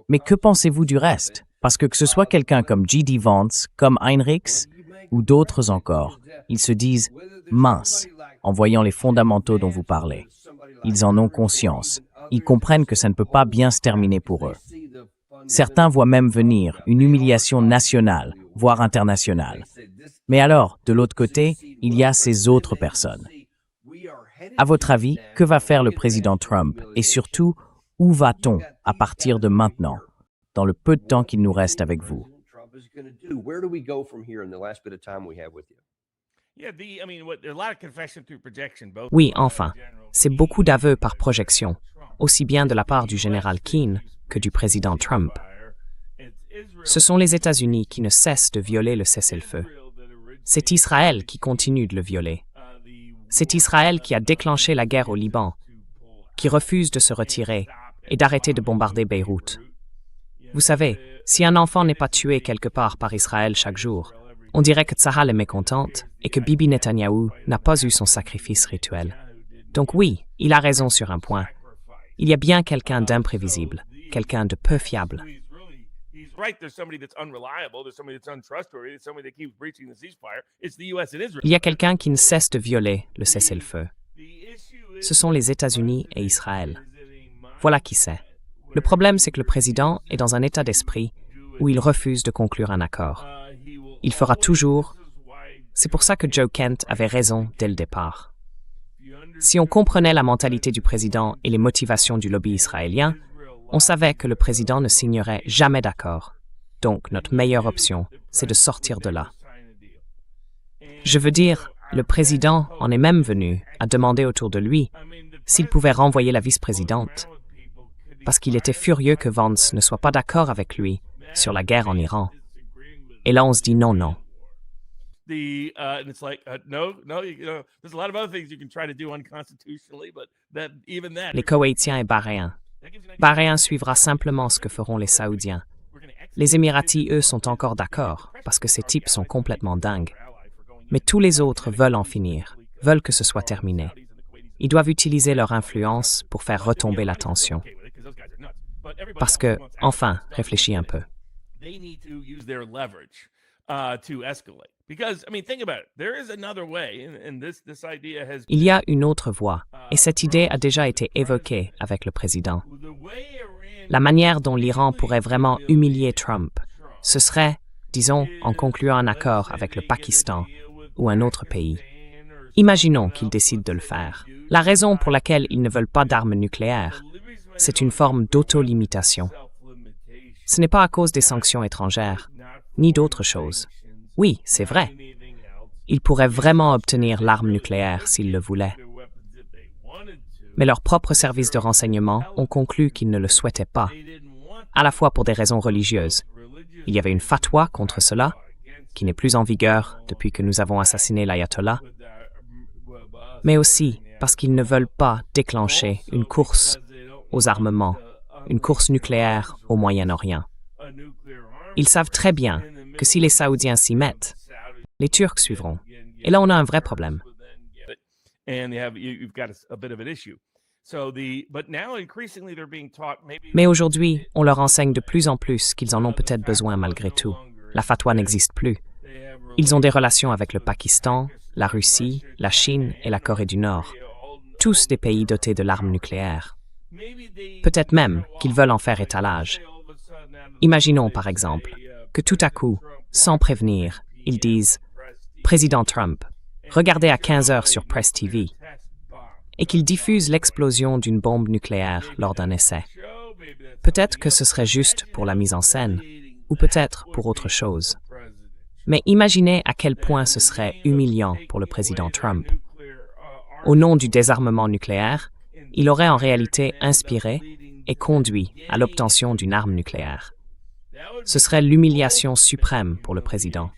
Mais que pensez-vous du reste? Parce que ce soit quelqu'un comme J.D. Vance, comme Heinrichs ou d'autres encore, ils se disent « mince » en voyant les fondamentaux dont vous parlez. Ils en ont conscience. Ils comprennent que ça ne peut pas bien se terminer pour eux. Certains voient même venir une humiliation nationale, voire internationale. Mais alors, de l'autre côté, il y a ces autres personnes. À votre avis, que va faire le président Trump? Et surtout, où va-t-on à partir de maintenant, dans le peu de temps qu'il nous reste avec vous? Oui, enfin, c'est beaucoup d'aveux par projection, aussi bien de la part du général Keane que du président Trump. Ce sont les États-Unis qui ne cessent de violer le cessez-le-feu. C'est Israël qui continue de le violer. C'est Israël qui a déclenché la guerre au Liban, qui refuse de se retirer et d'arrêter de bombarder Beyrouth. Vous savez, si un enfant n'est pas tué quelque part par Israël chaque jour, on dirait que Tzahal est mécontente et que Bibi Netanyahou n'a pas eu son sacrifice rituel. Donc oui, il a raison sur un point. Il y a bien quelqu'un d'imprévisible, quelqu'un de peu fiable. Il y a quelqu'un qui ne cesse de violer le cessez-le-feu. Ce sont les États-Unis et Israël. Voilà qui c'est. Le problème, c'est que le président est dans un état d'esprit où il refuse de conclure un accord. Il fera toujours. C'est pour ça que Joe Kent avait raison dès le départ. Si on comprenait la mentalité du président et les motivations du lobby israélien, on savait que le président ne signerait jamais d'accord. Donc, notre meilleure option, c'est de sortir de là. Je veux dire, le président en est même venu à demander autour de lui s'il pouvait renvoyer la vice-présidente, parce qu'il était furieux que Vance ne soit pas d'accord avec lui sur la guerre en Iran. Et là, on se dit non. Les Koweïtiens et Bahréens. Bahréen suivra simplement ce que feront les Saoudiens. Les Émiratis, eux, sont encore d'accord, parce que ces types sont complètement dingues. Mais tous les autres veulent en finir, veulent que ce soit terminé. Ils doivent utiliser leur influence pour faire retomber la tension. Parce que, enfin, réfléchis un peu. Il y a une autre voie, et cette idée a déjà été évoquée avec le président. La manière dont l'Iran pourrait vraiment humilier Trump, ce serait, disons, en concluant un accord avec le Pakistan ou un autre pays. Imaginons qu'ils décident de le faire. La raison pour laquelle ils ne veulent pas d'armes nucléaires, c'est une forme d'auto-limitation. Ce n'est pas à cause des sanctions étrangères, ni d'autres choses. Oui, c'est vrai. Ils pourraient vraiment obtenir l'arme nucléaire s'ils le voulaient. Mais leurs propres services de renseignement ont conclu qu'ils ne le souhaitaient pas, à la fois pour des raisons religieuses. Il y avait une fatwa contre cela, qui n'est plus en vigueur depuis que nous avons assassiné l'ayatollah, mais aussi parce qu'ils ne veulent pas déclencher une course aux armements, une course nucléaire au Moyen-Orient. Ils savent très bien que si les Saoudiens s'y mettent, les Turcs suivront. Et là, on a un vrai problème. Mais aujourd'hui, on leur enseigne de plus en plus qu'ils en ont peut-être besoin malgré tout. La fatwa n'existe plus. Ils ont des relations avec le Pakistan, la Russie, la Chine et la Corée du Nord. Tous des pays dotés de l'arme nucléaire. Peut-être même qu'ils veulent en faire étalage. Imaginons par exemple que tout à coup, sans prévenir, ils disent « Président Trump, regardez à 15 heures sur Press TV » et qu'ils diffusent l'explosion d'une bombe nucléaire lors d'un essai. Peut-être que ce serait juste pour la mise en scène, ou peut-être pour autre chose. Mais imaginez à quel point ce serait humiliant pour le président Trump. Au nom du désarmement nucléaire, il aurait en réalité inspiré et conduit à l'obtention d'une arme nucléaire. Ce serait l'humiliation suprême pour le président.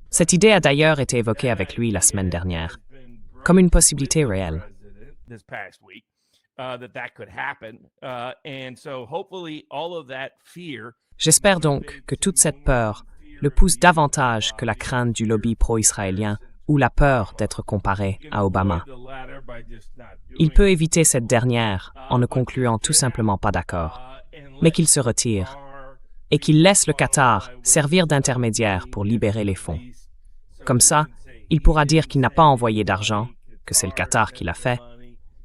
Cette idée a d'ailleurs été évoquée avec lui la semaine dernière, comme une possibilité réelle. J'espère donc que toute cette peur le pousse davantage que la crainte du lobby pro-israélien ou la peur d'être comparé à Obama. Il peut éviter cette dernière en ne concluant tout simplement pas d'accord, mais qu'il se retire et qu'il laisse le Qatar servir d'intermédiaire pour libérer les fonds. Comme ça, il pourra dire qu'il n'a pas envoyé d'argent, que c'est le Qatar qui l'a fait,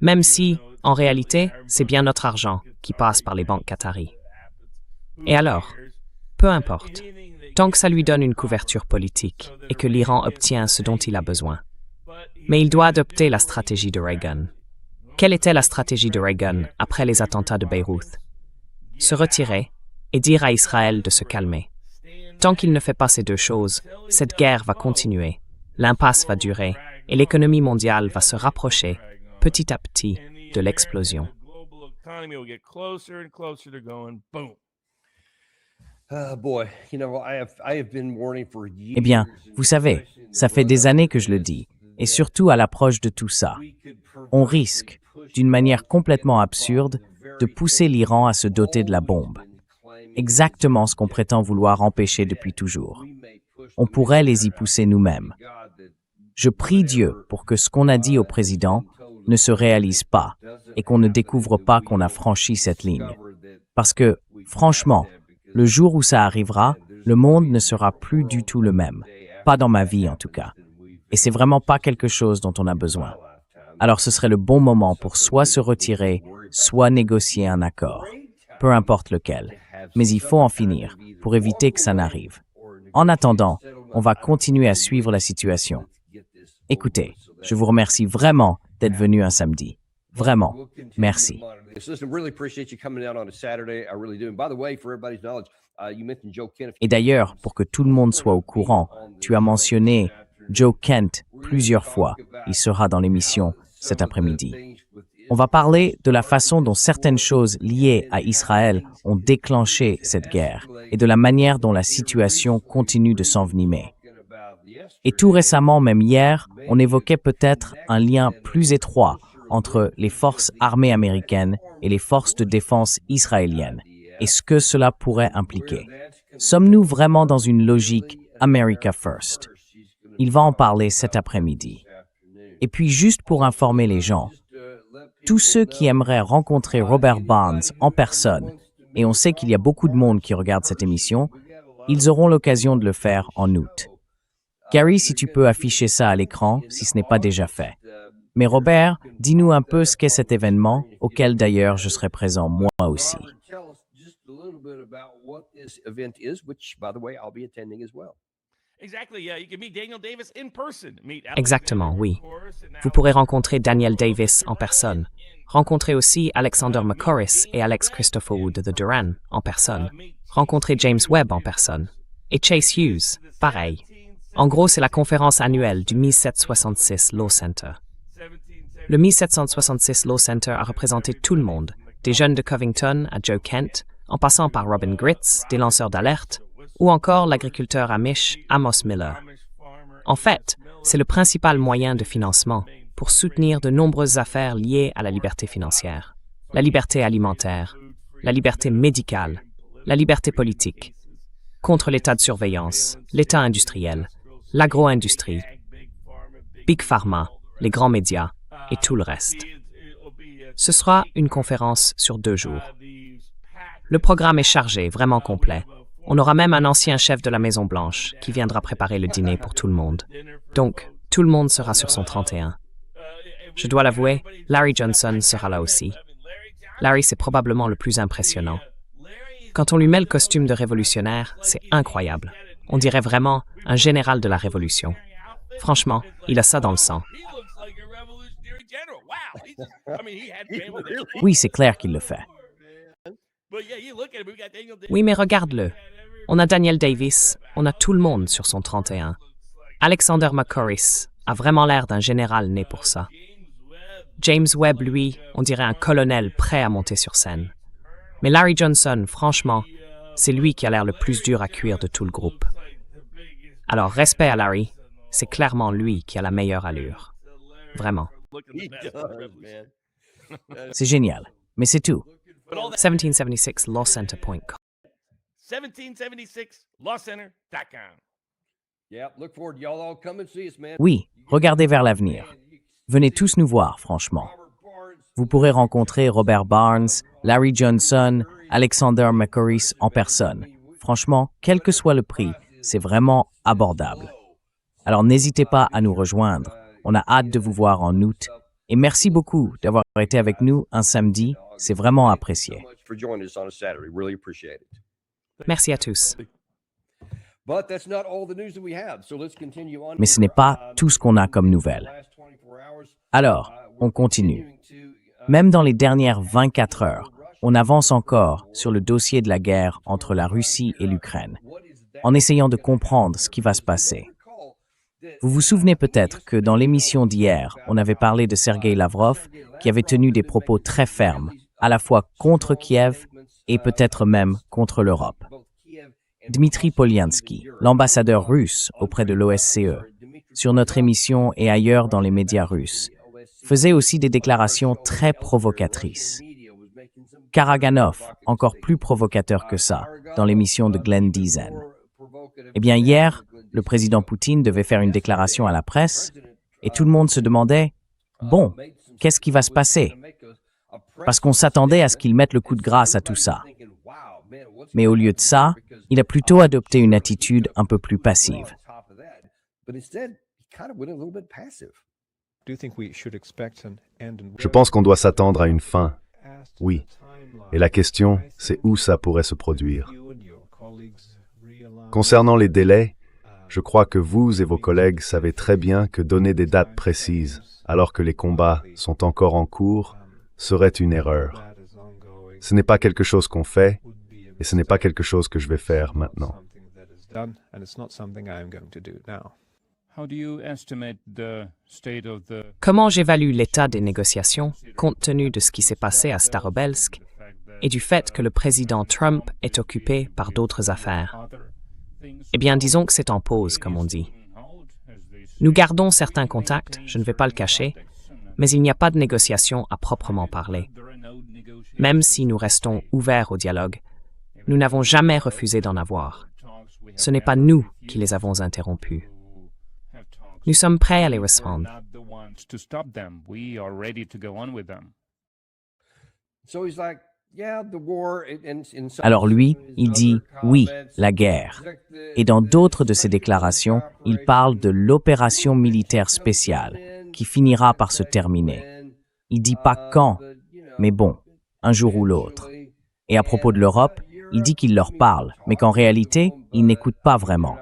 même si, en réalité, c'est bien notre argent qui passe par les banques qataries. Et alors, peu importe, tant que ça lui donne une couverture politique et que l'Iran obtient ce dont il a besoin. Mais il doit adopter la stratégie de Reagan. Quelle était la stratégie de Reagan après les attentats de Beyrouth? Se retirer et dire à Israël de se calmer. Tant qu'il ne fait pas ces deux choses, cette guerre va continuer, l'impasse va durer et l'économie mondiale va se rapprocher, petit à petit, de l'explosion. Eh bien, vous savez, ça fait des années que je le dis, et surtout à l'approche de tout ça. On risque, d'une manière complètement absurde, de pousser l'Iran à se doter de la bombe. Exactement ce qu'on prétend vouloir empêcher depuis toujours. On pourrait les y pousser nous-mêmes. Je prie Dieu pour que ce qu'on a dit au président ne se réalise pas et qu'on ne découvre pas qu'on a franchi cette ligne. Parce que, franchement, le jour où ça arrivera, le monde ne sera plus du tout le même. Pas dans ma vie, en tout cas. Et c'est vraiment pas quelque chose dont on a besoin. Alors ce serait le bon moment pour soit se retirer, soit négocier un accord. Peu importe lequel. Mais il faut en finir pour éviter que ça n'arrive. En attendant, on va continuer à suivre la situation. Écoutez, je vous remercie vraiment d'être venu un samedi. Vraiment. Merci. Et d'ailleurs, pour que tout le monde soit au courant, tu as mentionné Joe Kent plusieurs fois. Il sera dans l'émission cet après-midi. On va parler de la façon dont certaines choses liées à Israël ont déclenché cette guerre et de la manière dont la situation continue de s'envenimer. Et tout récemment, même hier, on évoquait peut-être un lien plus étroit entre les forces armées américaines et les forces de défense israéliennes, et ce que cela pourrait impliquer. Sommes-nous vraiment dans une logique America First? Il va en parler cet après-midi. Et puis juste pour informer les gens, tous ceux qui aimeraient rencontrer Robert Barnes en personne, et on sait qu'il y a beaucoup de monde qui regarde cette émission, ils auront l'occasion de le faire en août. Gary, si tu peux afficher ça à l'écran, si ce n'est pas déjà fait. Mais Robert, dis-nous un peu ce qu'est cet événement, auquel d'ailleurs je serai présent moi aussi. Exactement, oui. Vous pourrez rencontrer Daniel Davis en personne. Rencontrer aussi Alexander McCorris et Alex Christopherwood de Duran en personne. Rencontrer James Webb en personne. Et Chase Hughes, pareil. En gros, c'est la conférence annuelle du 1766 Law Center. Le 1766 Law Center a représenté tout le monde, des jeunes de Covington à Joe Kent, en passant par Robin Gritz, des lanceurs d'alerte, ou encore l'agriculteur amish Amos Miller. En fait, c'est le principal moyen de financement pour soutenir de nombreuses affaires liées à la liberté financière, la liberté alimentaire, la liberté médicale, la liberté politique, contre l'état de surveillance, l'état industriel, l'agro-industrie, Big Pharma, les grands médias et tout le reste. Ce sera une conférence sur 2 jours. Le programme est chargé, vraiment complet. On aura même un ancien chef de la Maison-Blanche qui viendra préparer le dîner pour tout le monde. Donc, tout le monde sera sur son 31. Je dois l'avouer, Larry Johnson sera là aussi. Larry, c'est probablement le plus impressionnant. Quand on lui met le costume de révolutionnaire, c'est incroyable. On dirait vraiment un général de la Révolution. Franchement, il a ça dans le sang. Oui, c'est clair qu'il le fait. Oui, mais regarde-le. On a Daniel Davis, on a tout le monde sur son 31. Alexander McCorris a vraiment l'air d'un général né pour ça. James Webb, lui, on dirait un colonel prêt à monter sur scène. Mais Larry Johnson, franchement, c'est lui qui a l'air le plus dur à cuire de tout le groupe. Alors, respect à Larry, c'est clairement lui qui a la meilleure allure. Vraiment. C'est génial. Mais c'est tout. 1776 lawcenter.com 1776lawcenter.com. Oui, regardez vers l'avenir. Venez tous nous voir, franchement. Vous pourrez rencontrer Robert Barnes, Larry Johnson, Alexander McCorris en personne. Franchement, quel que soit le prix, c'est vraiment abordable. Alors n'hésitez pas à nous rejoindre. On a hâte de vous voir en août. Et merci beaucoup d'avoir été avec nous un samedi. C'est vraiment apprécié. For joining us on a Saturday. Really appreciate it. Merci à tous. But that's not all the news that we have. So let's continue on. Mais ce n'est pas tout ce qu'on a comme nouvelles. Alors, on continue. Même dans les dernières 24 heures, on avance encore sur le dossier de la guerre entre la Russie et l'Ukraine, en essayant de comprendre ce qui va se passer. Vous vous souvenez peut-être que dans l'émission d'hier, on avait parlé de Sergei Lavrov, qui avait tenu des propos très fermes, à la fois contre Kiev et peut-être même contre l'Europe. Dmitri Polyansky, l'ambassadeur russe auprès de l'OSCE, sur notre émission et ailleurs dans les médias russes, faisait aussi des déclarations très provocatrices. Karaganov, encore plus provocateur que ça, dans l'émission de Glenn Deason. Eh bien, hier, le président Poutine devait faire une déclaration à la presse et tout le monde se demandait « Bon, qu'est-ce qui va se passer ?» Parce qu'on s'attendait à ce qu'il mette le coup de grâce à tout ça. Mais au lieu de ça, il a plutôt adopté une attitude un peu plus passive. Je pense qu'on doit s'attendre à une fin. Oui. Et la question, c'est où ça pourrait se produire. Concernant les délais, je crois que vous et vos collègues savez très bien que donner des dates précises, alors que les combats sont encore en cours, serait une erreur. Ce n'est pas quelque chose qu'on fait, et ce n'est pas quelque chose que je vais faire maintenant. Comment j'évalue l'état des négociations, compte tenu de ce qui s'est passé à Starobelsk et du fait que le président Trump est occupé par d'autres affaires? Eh bien, disons que c'est en pause, comme on dit. Nous gardons certains contacts, je ne vais pas le cacher, mais il n'y a pas de négociations à proprement parler. Même si nous restons ouverts au dialogue, nous n'avons jamais refusé d'en avoir. Ce n'est pas nous qui les avons interrompus. Nous sommes prêts à les répondre. Alors lui, il dit « oui, la guerre ». Et dans d'autres de ses déclarations, il parle de l'opération militaire spéciale, qui finira par se terminer. Il dit pas quand, mais bon, un jour ou l'autre. Et à propos de l'Europe, il dit qu'il leur parle, mais qu'en réalité, ils n'écoutent pas vraiment.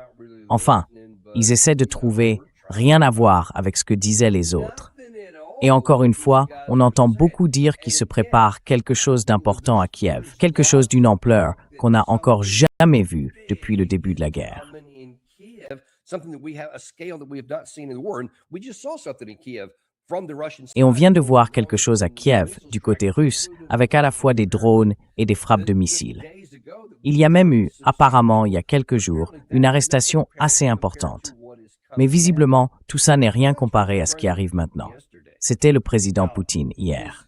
Enfin, ils essaient de trouver rien à voir avec ce que disaient les autres. Et encore une fois, on entend beaucoup dire qu'il se prépare quelque chose d'important à Kiev, quelque chose d'une ampleur qu'on n'a encore jamais vue depuis le début de la guerre. Et on vient de voir quelque chose à Kiev, du côté russe, avec à la fois des drones et des frappes de missiles. Il y a même eu, apparemment il y a quelques jours, une arrestation assez importante. Mais visiblement, tout ça n'est rien comparé à ce qui arrive maintenant. C'était le président Poutine hier.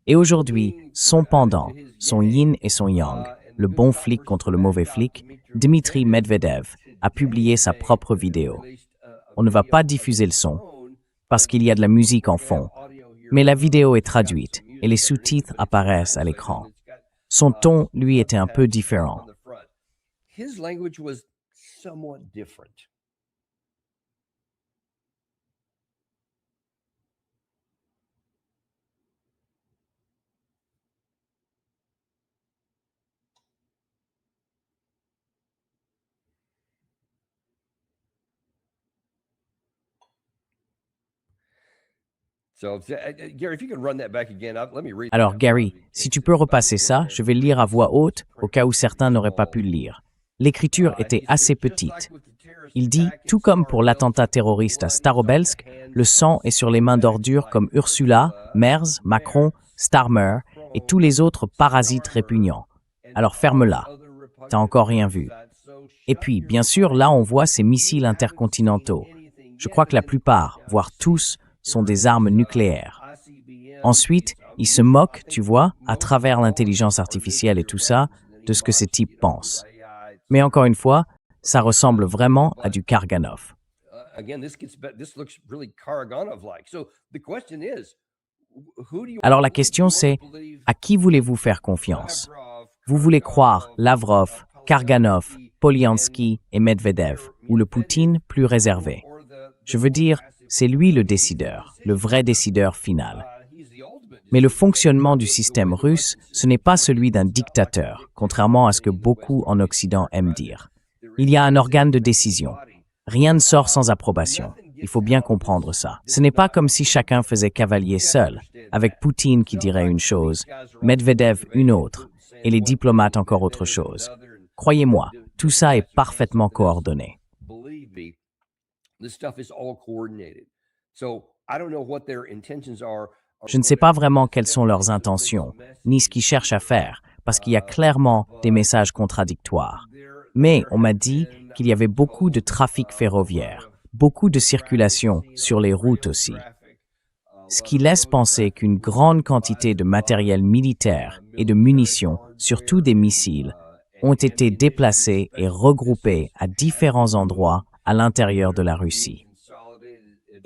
Et aujourd'hui, son pendant, son yin et son yang, le bon flic contre le mauvais flic, Dmitri Medvedev, a publié sa propre vidéo. On ne va pas diffuser le son, parce qu'il y a de la musique en fond, mais la vidéo est traduite et les sous-titres apparaissent à l'écran. Son ton, lui, était un peu différent. Alors Gary, si tu peux repasser ça, je vais le lire à voix haute, au cas où certains n'auraient pas pu le lire. L'écriture était assez petite. Il dit, tout comme pour l'attentat terroriste à Starobelsk, le sang est sur les mains d'ordures comme Ursula, Merz, Macron, Starmer et tous les autres parasites répugnants. Alors ferme-la. T'as encore rien vu. Et puis, bien sûr, là on voit ces missiles intercontinentaux. Je crois que la plupart, voire tous, sont des armes nucléaires. Ensuite, ils se moquent, tu vois, à travers l'intelligence artificielle et tout ça, de ce que ces types pensent. Mais encore une fois, ça ressemble vraiment à du Karganov. Alors la question c'est, à qui voulez-vous faire confiance? Vous voulez croire Lavrov, Karganov, Polyansky et Medvedev, ou le Poutine plus réservé? Je veux dire, c'est lui le décideur, le vrai décideur final. Mais le fonctionnement du système russe, ce n'est pas celui d'un dictateur, contrairement à ce que beaucoup en Occident aiment dire. Il y a un organe de décision. Rien ne sort sans approbation. Il faut bien comprendre ça. Ce n'est pas comme si chacun faisait cavalier seul, avec Poutine qui dirait une chose, Medvedev une autre, et les diplomates encore autre chose. Croyez-moi, tout ça est parfaitement coordonné. Je ne sais pas vraiment quelles sont leurs intentions, ni ce qu'ils cherchent à faire, parce qu'il y a clairement des messages contradictoires. Mais on m'a dit qu'il y avait beaucoup de trafic ferroviaire, beaucoup de circulation sur les routes aussi. Ce qui laisse penser qu'une grande quantité de matériel militaire et de munitions, surtout des missiles, ont été déplacés et regroupés à différents endroits à l'intérieur de la Russie.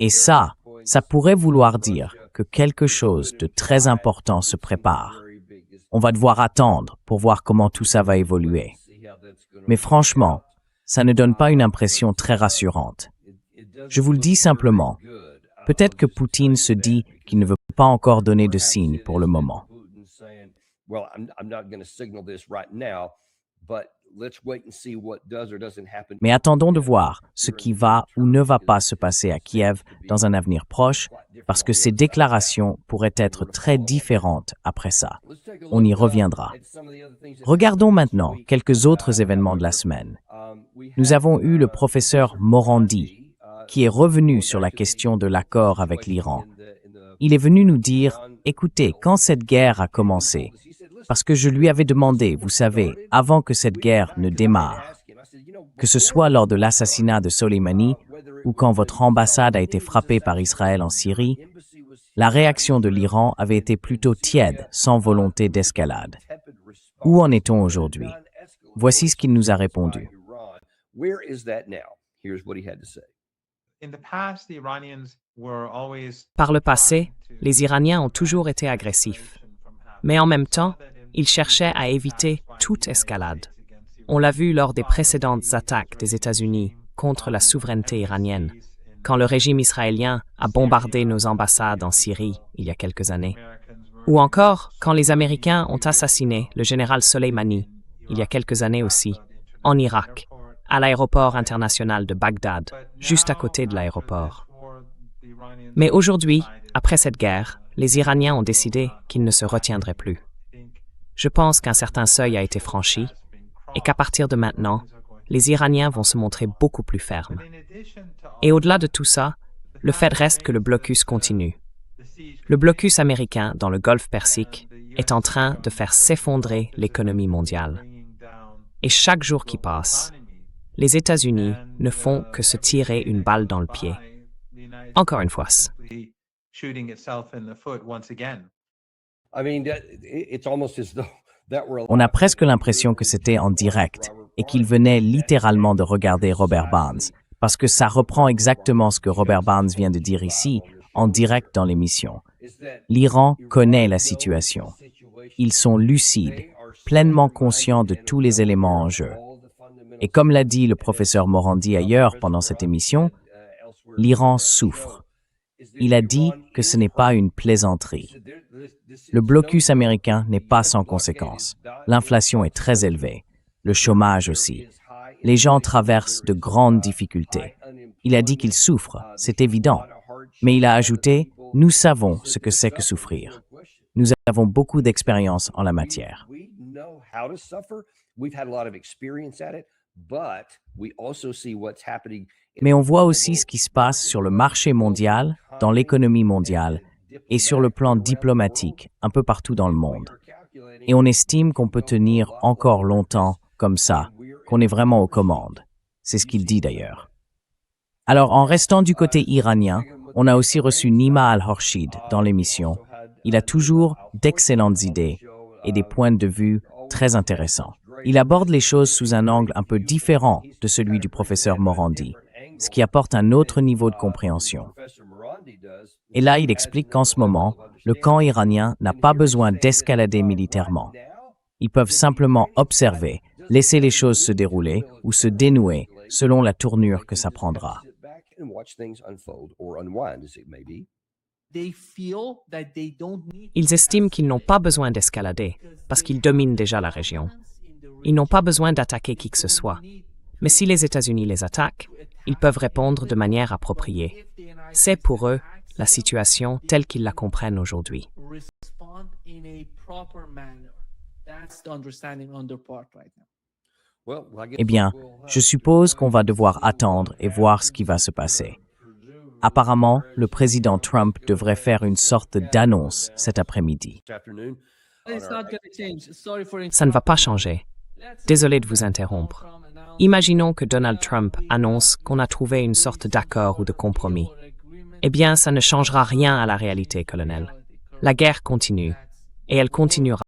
Et ça pourrait vouloir dire que quelque chose de très important se prépare. On va devoir attendre pour voir comment tout ça va évoluer. Mais franchement, ça ne donne pas une impression très rassurante. Je vous le dis simplement, peut-être que Poutine se dit qu'il ne veut pas encore donner de signes pour le moment. Mais attendons de voir ce qui va ou ne va pas se passer à Kiev dans un avenir proche, parce que ces déclarations pourraient être très différentes après ça. On y reviendra. Regardons maintenant quelques autres événements de la semaine. Nous avons eu le professeur Morandi, qui est revenu sur la question de l'accord avec l'Iran. Il est venu nous dire, écoutez, quand cette guerre a commencé, parce que je lui avais demandé, vous savez, avant que cette guerre ne démarre, que ce soit lors de l'assassinat de Soleimani ou quand votre ambassade a été frappée par Israël en Syrie, la réaction de l'Iran avait été plutôt tiède, sans volonté d'escalade. Où en est-on aujourd'hui? Voici ce qu'il nous a répondu. Par le passé, les Iraniens ont toujours été agressifs. Mais en même temps, ils cherchaient à éviter toute escalade. On l'a vu lors des précédentes attaques des États-Unis contre la souveraineté iranienne, quand le régime israélien a bombardé nos ambassades en Syrie il y a quelques années, ou encore quand les Américains ont assassiné le général Soleimani il y a quelques années aussi, en Irak, à l'aéroport international de Bagdad, juste à côté de l'aéroport. Mais aujourd'hui, après cette guerre, les Iraniens ont décidé qu'ils ne se retiendraient plus. Je pense qu'un certain seuil a été franchi et qu'à partir de maintenant, les Iraniens vont se montrer beaucoup plus fermes. Et au-delà de tout ça, le fait reste que le blocus continue. Le blocus américain dans le Golfe Persique est en train de faire s'effondrer l'économie mondiale. Et chaque jour qui passe, les États-Unis ne font que se tirer une balle dans le pied. Encore une fois. On a presque l'impression que c'était en direct et qu'il venait littéralement de regarder Robert Barnes, parce que ça reprend exactement ce que Robert Barnes vient de dire ici, en direct dans l'émission. L'Iran connaît la situation. Ils sont lucides, pleinement conscients de tous les éléments en jeu. Et comme l'a dit le professeur Morandi ailleurs pendant cette émission, l'Iran souffre. Il a dit que ce n'est pas une plaisanterie. Le blocus américain n'est pas sans conséquences. L'inflation est très élevée, le chômage aussi. Les gens traversent de grandes difficultés. Il a dit qu'il souffre, c'est évident. Mais il a ajouté, nous savons ce que c'est que souffrir. Nous avons beaucoup d'expérience en la matière. Mais on voit aussi ce qui se passe sur le marché mondial, dans l'économie mondiale et sur le plan diplomatique, un peu partout dans le monde. Et on estime qu'on peut tenir encore longtemps comme ça, qu'on est vraiment aux commandes. C'est ce qu'il dit d'ailleurs. Alors, en restant du côté iranien, on a aussi reçu Nima Al-Horshid dans l'émission. Il a toujours d'excellentes idées et des points de vue très intéressants. Il aborde les choses sous un angle un peu différent de celui du professeur Morandi. ce qui apporte un autre niveau de compréhension. Et là, il explique qu'en ce moment, le camp iranien n'a pas besoin d'escalader militairement. Ils peuvent simplement observer, laisser les choses se dérouler ou se dénouer selon la tournure que ça prendra. Ils estiment qu'ils n'ont pas besoin d'escalader parce qu'ils dominent déjà la région. Ils n'ont pas besoin d'attaquer qui que ce soit. Mais si les États-Unis les attaquent, ils peuvent répondre de manière appropriée. C'est pour eux la situation telle qu'ils la comprennent aujourd'hui. Eh bien, je suppose qu'on va devoir attendre et voir ce qui va se passer. Apparemment, le président Trump devrait faire une sorte d'annonce cet après-midi. Ça ne va pas changer. Désolé de vous interrompre. Imaginons que Donald Trump annonce qu'on a trouvé une sorte d'accord ou de compromis. Eh bien, ça ne changera rien à la réalité, colonel. La guerre continue, et elle continuera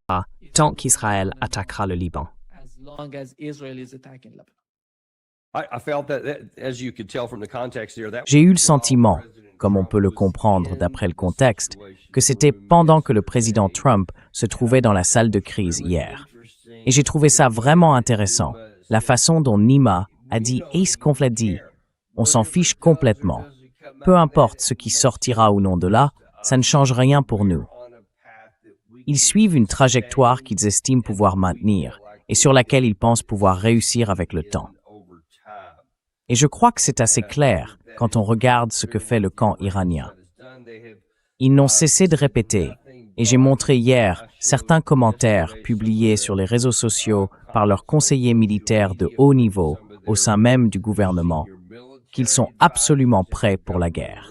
tant qu'Israël attaquera le Liban. J'ai eu le sentiment, comme on peut le comprendre d'après le contexte, que c'était pendant que le président Trump se trouvait dans la salle de crise hier. Et j'ai trouvé ça vraiment intéressant, la façon dont Nima a dit « Ace Confladi ». On s'en fiche complètement. Peu importe ce qui sortira ou non de là, ça ne change rien pour nous. Ils suivent une trajectoire qu'ils estiment pouvoir maintenir et sur laquelle ils pensent pouvoir réussir avec le temps. Et je crois que c'est assez clair quand on regarde ce que fait le camp iranien. Ils n'ont cessé de répéter, et j'ai montré hier certains commentaires publiés sur les réseaux sociaux par leurs conseillers militaires de haut niveau au sein même du gouvernement, qu'ils sont absolument prêts pour la guerre.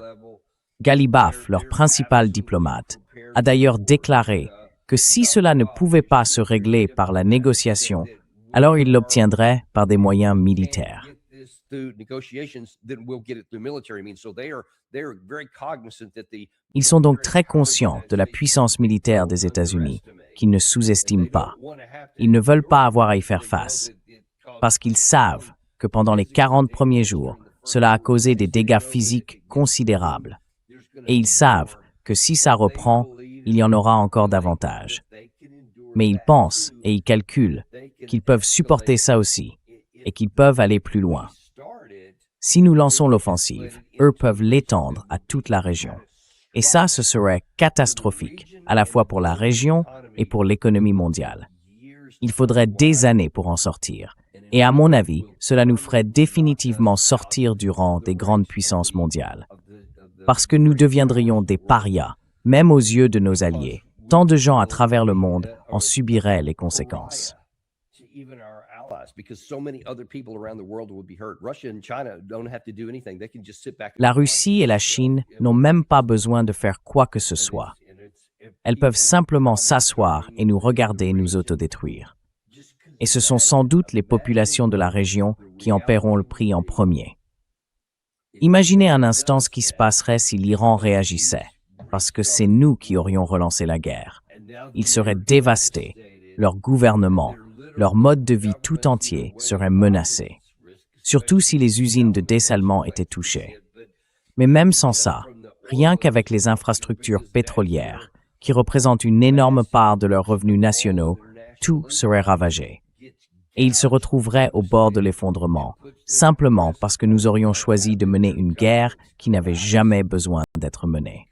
Ghalibaf, leur principal diplomate, a d'ailleurs déclaré que si cela ne pouvait pas se régler par la négociation, alors il l'obtiendrait par des moyens militaires. Ils sont donc très conscients de la puissance militaire des États-Unis, qu'ils ne sous-estiment pas. Ils ne veulent pas avoir à y faire face, parce qu'ils savent que pendant les 40 premiers jours, cela a causé des dégâts physiques considérables. Et ils savent que si ça reprend, il y en aura encore davantage. Mais ils pensent et ils calculent qu'ils peuvent supporter ça aussi et qu'ils peuvent aller plus loin. Si nous lançons l'offensive, eux peuvent l'étendre à toute la région. Et ça, ce serait catastrophique, à la fois pour la région et pour l'économie mondiale. Il faudrait des années pour en sortir. Et à mon avis, cela nous ferait définitivement sortir du rang des grandes puissances mondiales. Parce que nous deviendrions des parias, même aux yeux de nos alliés. Tant de gens à travers le monde en subiraient les conséquences. La Russie et la Chine n'ont même pas besoin de faire quoi que ce soit. Elles peuvent simplement s'asseoir et nous regarder nous autodétruire. Et ce sont sans doute les populations de la région qui en paieront le prix en premier. Imaginez un instant ce qui se passerait si l'Iran réagissait, parce que c'est nous qui aurions relancé la guerre. Ils seraient dévastés, leur gouvernement, leur mode de vie tout entier serait menacé, surtout si les usines de dessalement étaient touchées. Mais même sans ça, rien qu'avec les infrastructures pétrolières, qui représentent une énorme part de leurs revenus nationaux, tout serait ravagé. Et ils se retrouveraient au bord de l'effondrement, simplement parce que nous aurions choisi de mener une guerre qui n'avait jamais besoin d'être menée.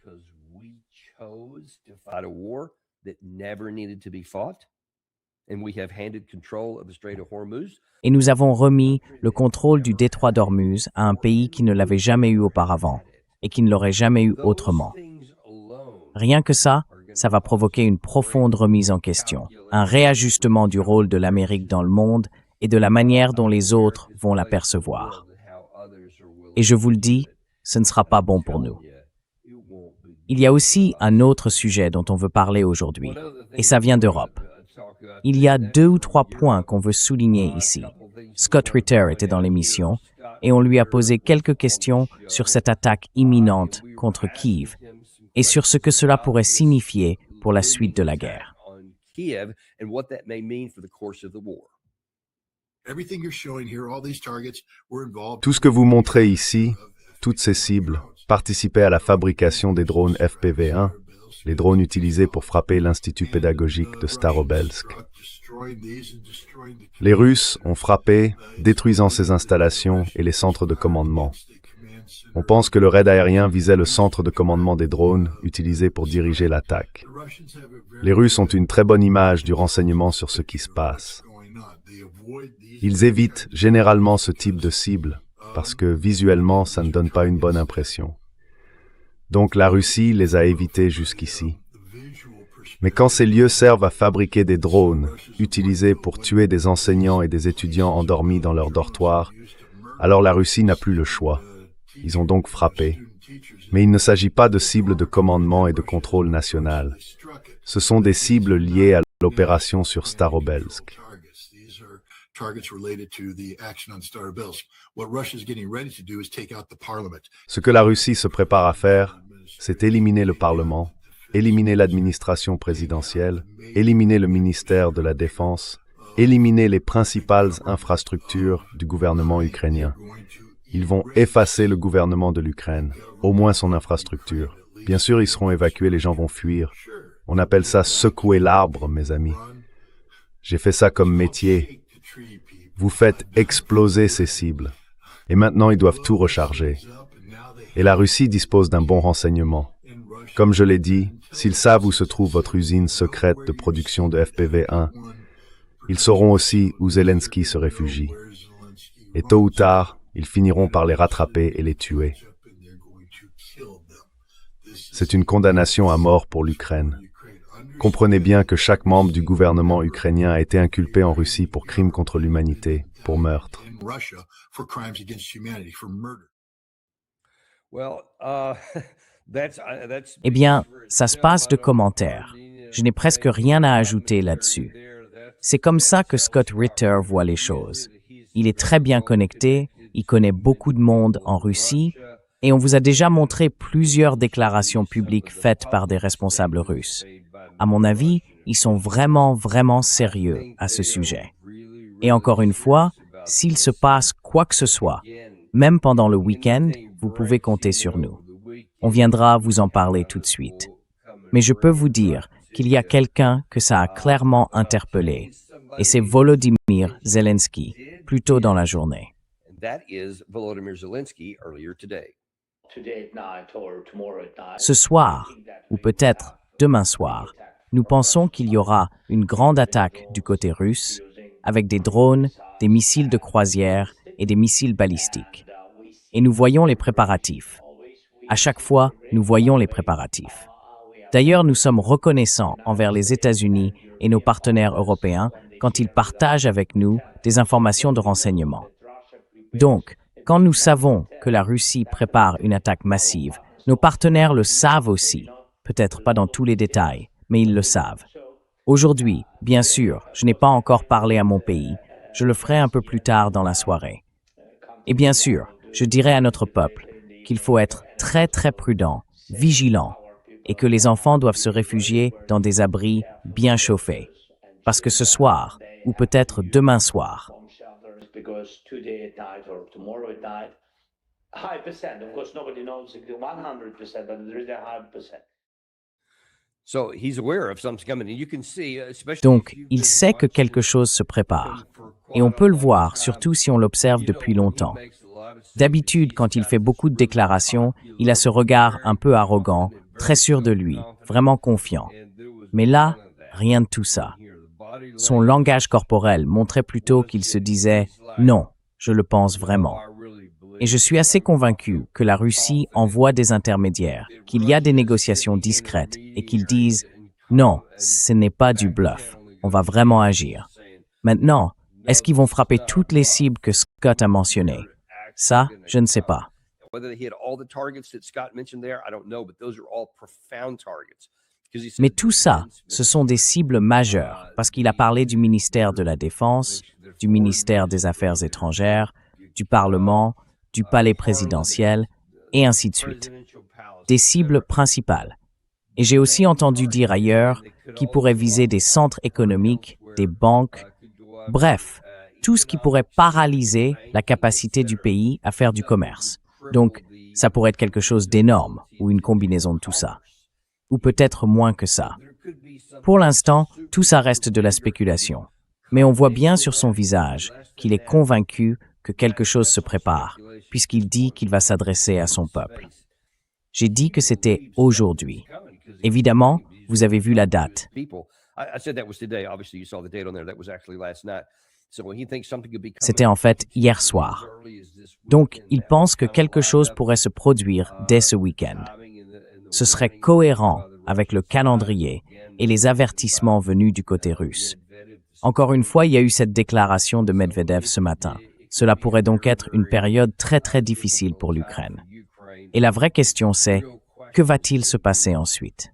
Et nous avons remis le contrôle du détroit d'Ormuz à un pays qui ne l'avait jamais eu auparavant et qui ne l'aurait jamais eu autrement. Rien que ça va provoquer une profonde remise en question, un réajustement du rôle de l'Amérique dans le monde et de la manière dont les autres vont l'apercevoir. Et je vous le dis, ce ne sera pas bon pour nous. Il y a aussi un autre sujet dont on veut parler aujourd'hui, et ça vient d'Europe. Il y a 2 ou 3 points qu'on veut souligner ici. Scott Ritter était dans l'émission, et on lui a posé quelques questions sur cette attaque imminente contre Kiev, et sur ce que cela pourrait signifier pour la suite de la guerre. Tout ce que vous montrez ici, toutes ces cibles, participaient à la fabrication des drones FPV-1, les drones utilisés pour frapper l'Institut pédagogique de Starobelsk. Les Russes ont frappé, détruisant ces installations et les centres de commandement. On pense que le raid aérien visait le centre de commandement des drones utilisés pour diriger l'attaque. Les Russes ont une très bonne image du renseignement sur ce qui se passe. Ils évitent généralement ce type de cible parce que visuellement, ça ne donne pas une bonne impression. Donc la Russie les a évités jusqu'ici. Mais quand ces lieux servent à fabriquer des drones utilisés pour tuer des enseignants et des étudiants endormis dans leur dortoir, alors la Russie n'a plus le choix. Ils ont donc frappé. Mais il ne s'agit pas de cibles de commandement et de contrôle national. Ce sont des cibles liées à l'opération sur Starobelsk. Ce que la Russie se prépare à faire, c'est éliminer le Parlement, éliminer l'administration présidentielle, éliminer le ministère de la Défense, éliminer les principales infrastructures du gouvernement ukrainien. Ils vont effacer le gouvernement de l'Ukraine, au moins son infrastructure. Bien sûr, ils seront évacués, les gens vont fuir. On appelle ça secouer l'arbre, mes amis. J'ai fait ça comme métier. Vous faites exploser ces cibles. Et maintenant, ils doivent tout recharger. Et la Russie dispose d'un bon renseignement. Comme je l'ai dit, s'ils savent où se trouve votre usine secrète de production de FPV-1, ils sauront aussi où Zelensky se réfugie. Et tôt ou tard, ils finiront par les rattraper et les tuer. C'est une condamnation à mort pour l'Ukraine. Comprenez bien que chaque membre du gouvernement ukrainien a été inculpé en Russie pour crimes contre l'humanité, pour meurtre. Eh bien, ça se passe de commentaires. Je n'ai presque rien à ajouter là-dessus. C'est comme ça que Scott Ritter voit les choses. Il est très bien connecté, il connaît beaucoup de monde en Russie, et on vous a déjà montré plusieurs déclarations publiques faites par des responsables russes. À mon avis, ils sont vraiment sérieux à ce sujet. Et encore une fois, s'il se passe quoi que ce soit, même pendant le week-end, vous pouvez compter sur nous. On viendra vous en parler tout de suite. Mais je peux vous dire qu'il y a quelqu'un que ça a clairement interpellé, et c'est Volodymyr Zelensky, plus tôt dans la journée. Ce soir, ou peut-être demain soir, nous pensons qu'il y aura une grande attaque du côté russe, avec des drones, des missiles de croisière et des missiles balistiques. Et nous voyons les préparatifs. À chaque fois, nous voyons les préparatifs. D'ailleurs, nous sommes reconnaissants envers les États-Unis et nos partenaires européens quand ils partagent avec nous des informations de renseignement. Donc, quand nous savons que la Russie prépare une attaque massive, nos partenaires le savent aussi, peut-être pas dans tous les détails, mais ils le savent. Aujourd'hui, bien sûr, je n'ai pas encore parlé à mon pays, je le ferai un peu plus tard dans la soirée. Et bien sûr, je dirai à notre peuple qu'il faut être très prudent, vigilant, et que les enfants doivent se réfugier dans des abris bien chauffés. Parce que ce soir, ou peut-être demain soir, donc, il sait que quelque chose se prépare. Et on peut le voir, surtout si on l'observe depuis longtemps. D'habitude, quand il fait beaucoup de déclarations, il a ce regard un peu arrogant, très sûr de lui, vraiment confiant. Mais là, rien de tout ça. Son langage corporel montrait plutôt qu'il se disait « Non, je le pense vraiment ». Et je suis assez convaincu que la Russie envoie des intermédiaires, qu'il y a des négociations discrètes et qu'ils disent « Non, ce n'est pas du bluff, on va vraiment agir ». Maintenant, est-ce qu'ils vont frapper toutes les cibles que Scott a mentionnées? Ça, je ne sais pas. Mais tout ça, ce sont des cibles majeures, parce qu'il a parlé du ministère de la Défense, du ministère des Affaires étrangères, du Parlement, du palais présidentiel, et ainsi de suite. Des cibles principales. Et j'ai aussi entendu dire ailleurs qu'ils pourraient viser des centres économiques, des banques, bref, tout ce qui pourrait paralyser la capacité du pays à faire du commerce. Donc, ça pourrait être quelque chose d'énorme, ou une combinaison de tout ça. Ou peut-être moins que ça. Pour l'instant, tout ça reste de la spéculation. Mais on voit bien sur son visage qu'il est convaincu que quelque chose se prépare, puisqu'il dit qu'il va s'adresser à son peuple. J'ai dit que c'était aujourd'hui. Évidemment, vous avez vu la date. C'était en fait hier soir. Donc, il pense que quelque chose pourrait se produire dès ce week-end. Ce serait cohérent avec le calendrier et les avertissements venus du côté russe. Encore une fois, il y a eu cette déclaration de Medvedev ce matin. Cela pourrait donc être une période très très difficile pour l'Ukraine. Et la vraie question c'est, que va-t-il se passer ensuite?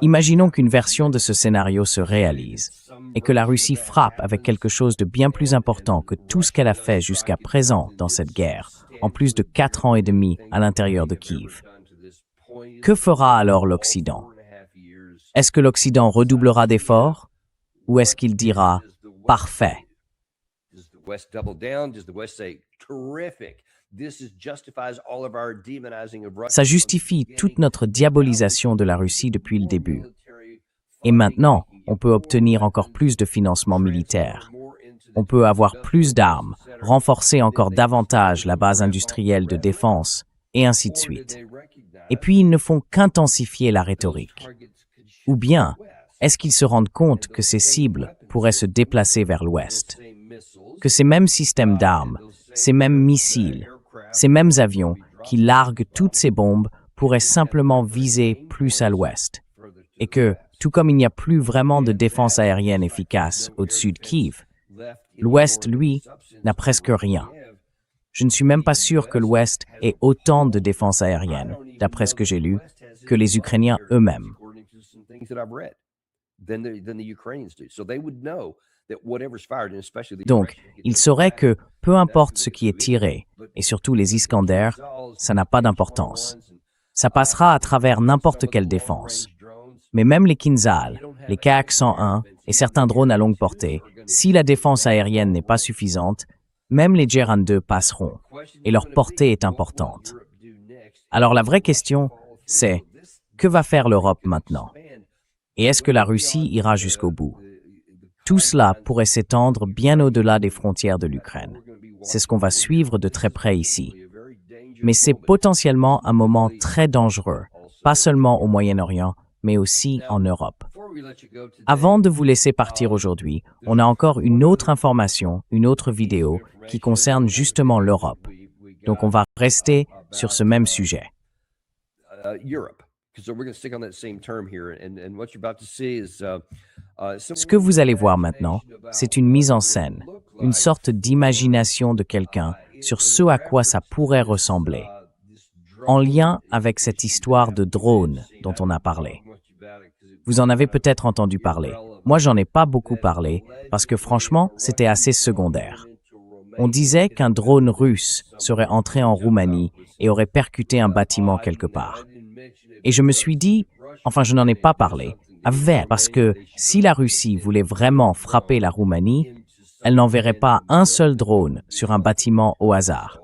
Imaginons qu'une version de ce scénario se réalise et que la Russie frappe avec quelque chose de bien plus important que tout ce qu'elle a fait jusqu'à présent dans cette guerre, en plus de 4 ans et demi à l'intérieur de Kiev. Que fera alors l'Occident? Est-ce que l'Occident redoublera d'efforts ou est-ce qu'il dira « parfait » ? Ça justifie toute notre diabolisation de la Russie depuis le début. Et maintenant, on peut obtenir encore plus de financement militaire. On peut avoir plus d'armes, renforcer encore davantage la base industrielle de défense, et ainsi de suite. Et puis, ils ne font qu'intensifier la rhétorique. Ou bien, est-ce qu'ils se rendent compte que ces cibles pourraient se déplacer vers l'Ouest? Que ces mêmes systèmes d'armes, ces mêmes missiles, ces mêmes avions qui larguent toutes ces bombes pourraient simplement viser plus à l'Ouest? Et que, tout comme il n'y a plus vraiment de défense aérienne efficace au-dessus de Kiev, l'Ouest, lui, n'a presque rien. Je ne suis même pas sûr que l'Ouest ait autant de défense aérienne, d'après ce que j'ai lu, que les Ukrainiens eux-mêmes. Donc, il saurait que, peu importe ce qui est tiré, et surtout les Iskander, ça n'a pas d'importance. Ça passera à travers n'importe quelle défense. Mais même les Kinzhal, les Kh-101 et certains drones à longue portée, si la défense aérienne n'est pas suffisante, même les Geran 2 passeront, et leur portée est importante. Alors la vraie question, c'est, que va faire l'Europe maintenant? Et est-ce que la Russie ira jusqu'au bout? Tout cela pourrait s'étendre bien au-delà des frontières de l'Ukraine. C'est ce qu'on va suivre de très près ici. Mais c'est potentiellement un moment très dangereux, pas seulement au Moyen-Orient, mais aussi en Europe. Avant de vous laisser partir aujourd'hui, on a encore une autre information, une autre vidéo qui concerne justement l'Europe. Donc on va rester sur ce même sujet. Ce que vous allez voir maintenant, c'est une mise en scène, une sorte d'imagination de quelqu'un sur ce à quoi ça pourrait ressembler, en lien avec cette histoire de drone dont on a parlé. Vous en avez peut-être entendu parler. Moi, j'en ai pas beaucoup parlé parce que franchement, c'était assez secondaire. On disait qu'un drone russe serait entré en Roumanie et aurait percuté un bâtiment quelque part. Et je me suis dit, enfin, je n'en ai pas parlé, parce que si la Russie voulait vraiment frapper la Roumanie, elle n'enverrait pas un seul drone sur un bâtiment au hasard.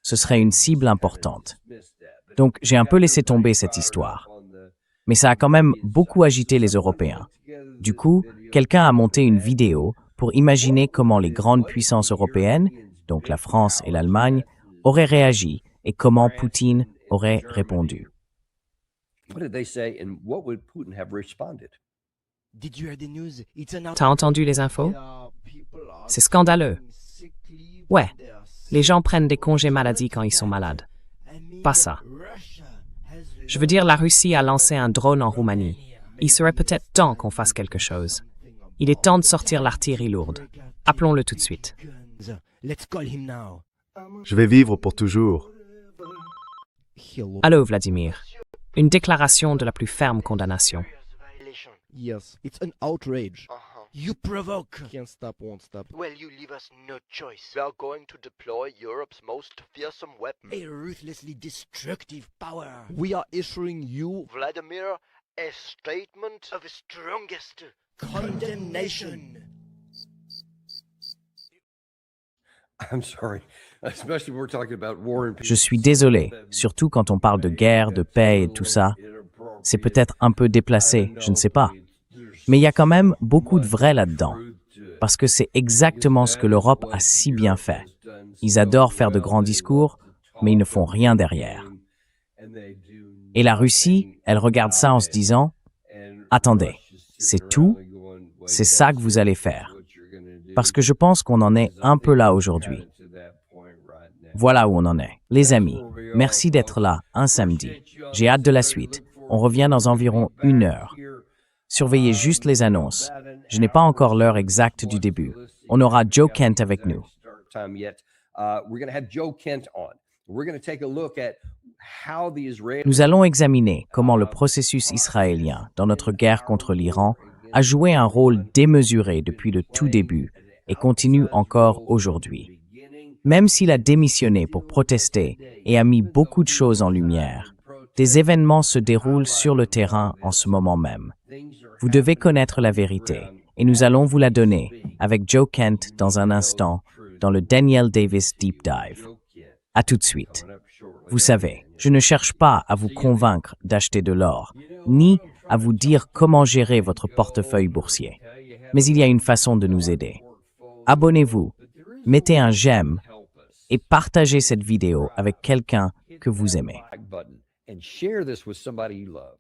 Ce serait une cible importante. Donc, j'ai un peu laissé tomber cette histoire. Mais ça a quand même beaucoup agité les Européens. Du coup, quelqu'un a monté une vidéo pour imaginer comment les grandes puissances européennes, donc la France et l'Allemagne, auraient réagi et comment Poutine aurait répondu. T'as entendu les infos? C'est scandaleux. Ouais, les gens prennent des congés maladie quand ils sont malades. Pas ça. Je veux dire, la Russie a lancé un drone en Roumanie. Il serait peut-être temps qu'on fasse quelque chose. Il est temps de sortir l'artillerie lourde. Appelons-le tout de suite. Je vais vivre pour toujours. Allô, Vladimir. Une déclaration de la plus ferme condamnation. Yes, it's an outrage. You provoke. Can't stop, won't stop. Well, you leave us no choice. We are going to deploy Europe's most fearsome weapon. A ruthlessly destructive power. We are issuing you, Vladimir, a statement of the strongest condemnation. I'm sorry, especially when we're talking about war and Je suis désolé, surtout quand on parle de guerre, de paix et tout ça. C'est peut-être un peu déplacé, je ne sais pas. Mais il y a quand même beaucoup de vrai là-dedans. Parce que c'est exactement ce que l'Europe a si bien fait. Ils adorent faire de grands discours, mais ils ne font rien derrière. Et la Russie, elle regarde ça en se disant « Attendez, c'est tout? C'est ça que vous allez faire ?» Parce que je pense qu'on en est un peu là aujourd'hui. Voilà où on en est. Les amis, merci d'être là un samedi. J'ai hâte de la suite. On revient dans environ 1 heure. Surveillez juste les annonces. Je n'ai pas encore l'heure exacte du début. On aura Joe Kent avec nous. Nous allons examiner comment le processus israélien dans notre guerre contre l'Iran a joué un rôle démesuré depuis le tout début et continue encore aujourd'hui. Même s'il a démissionné pour protester et a mis beaucoup de choses en lumière, des événements se déroulent sur le terrain en ce moment même. Vous devez connaître la vérité et nous allons vous la donner avec Joe Kent dans un instant dans le Daniel Davis Deep Dive. À tout de suite. Vous savez, je ne cherche pas à vous convaincre d'acheter de l'or, ni à vous dire comment gérer votre portefeuille boursier. Mais il y a une façon de nous aider. Abonnez-vous, mettez un j'aime et partagez cette vidéo avec quelqu'un que vous aimez. and share this with somebody you love.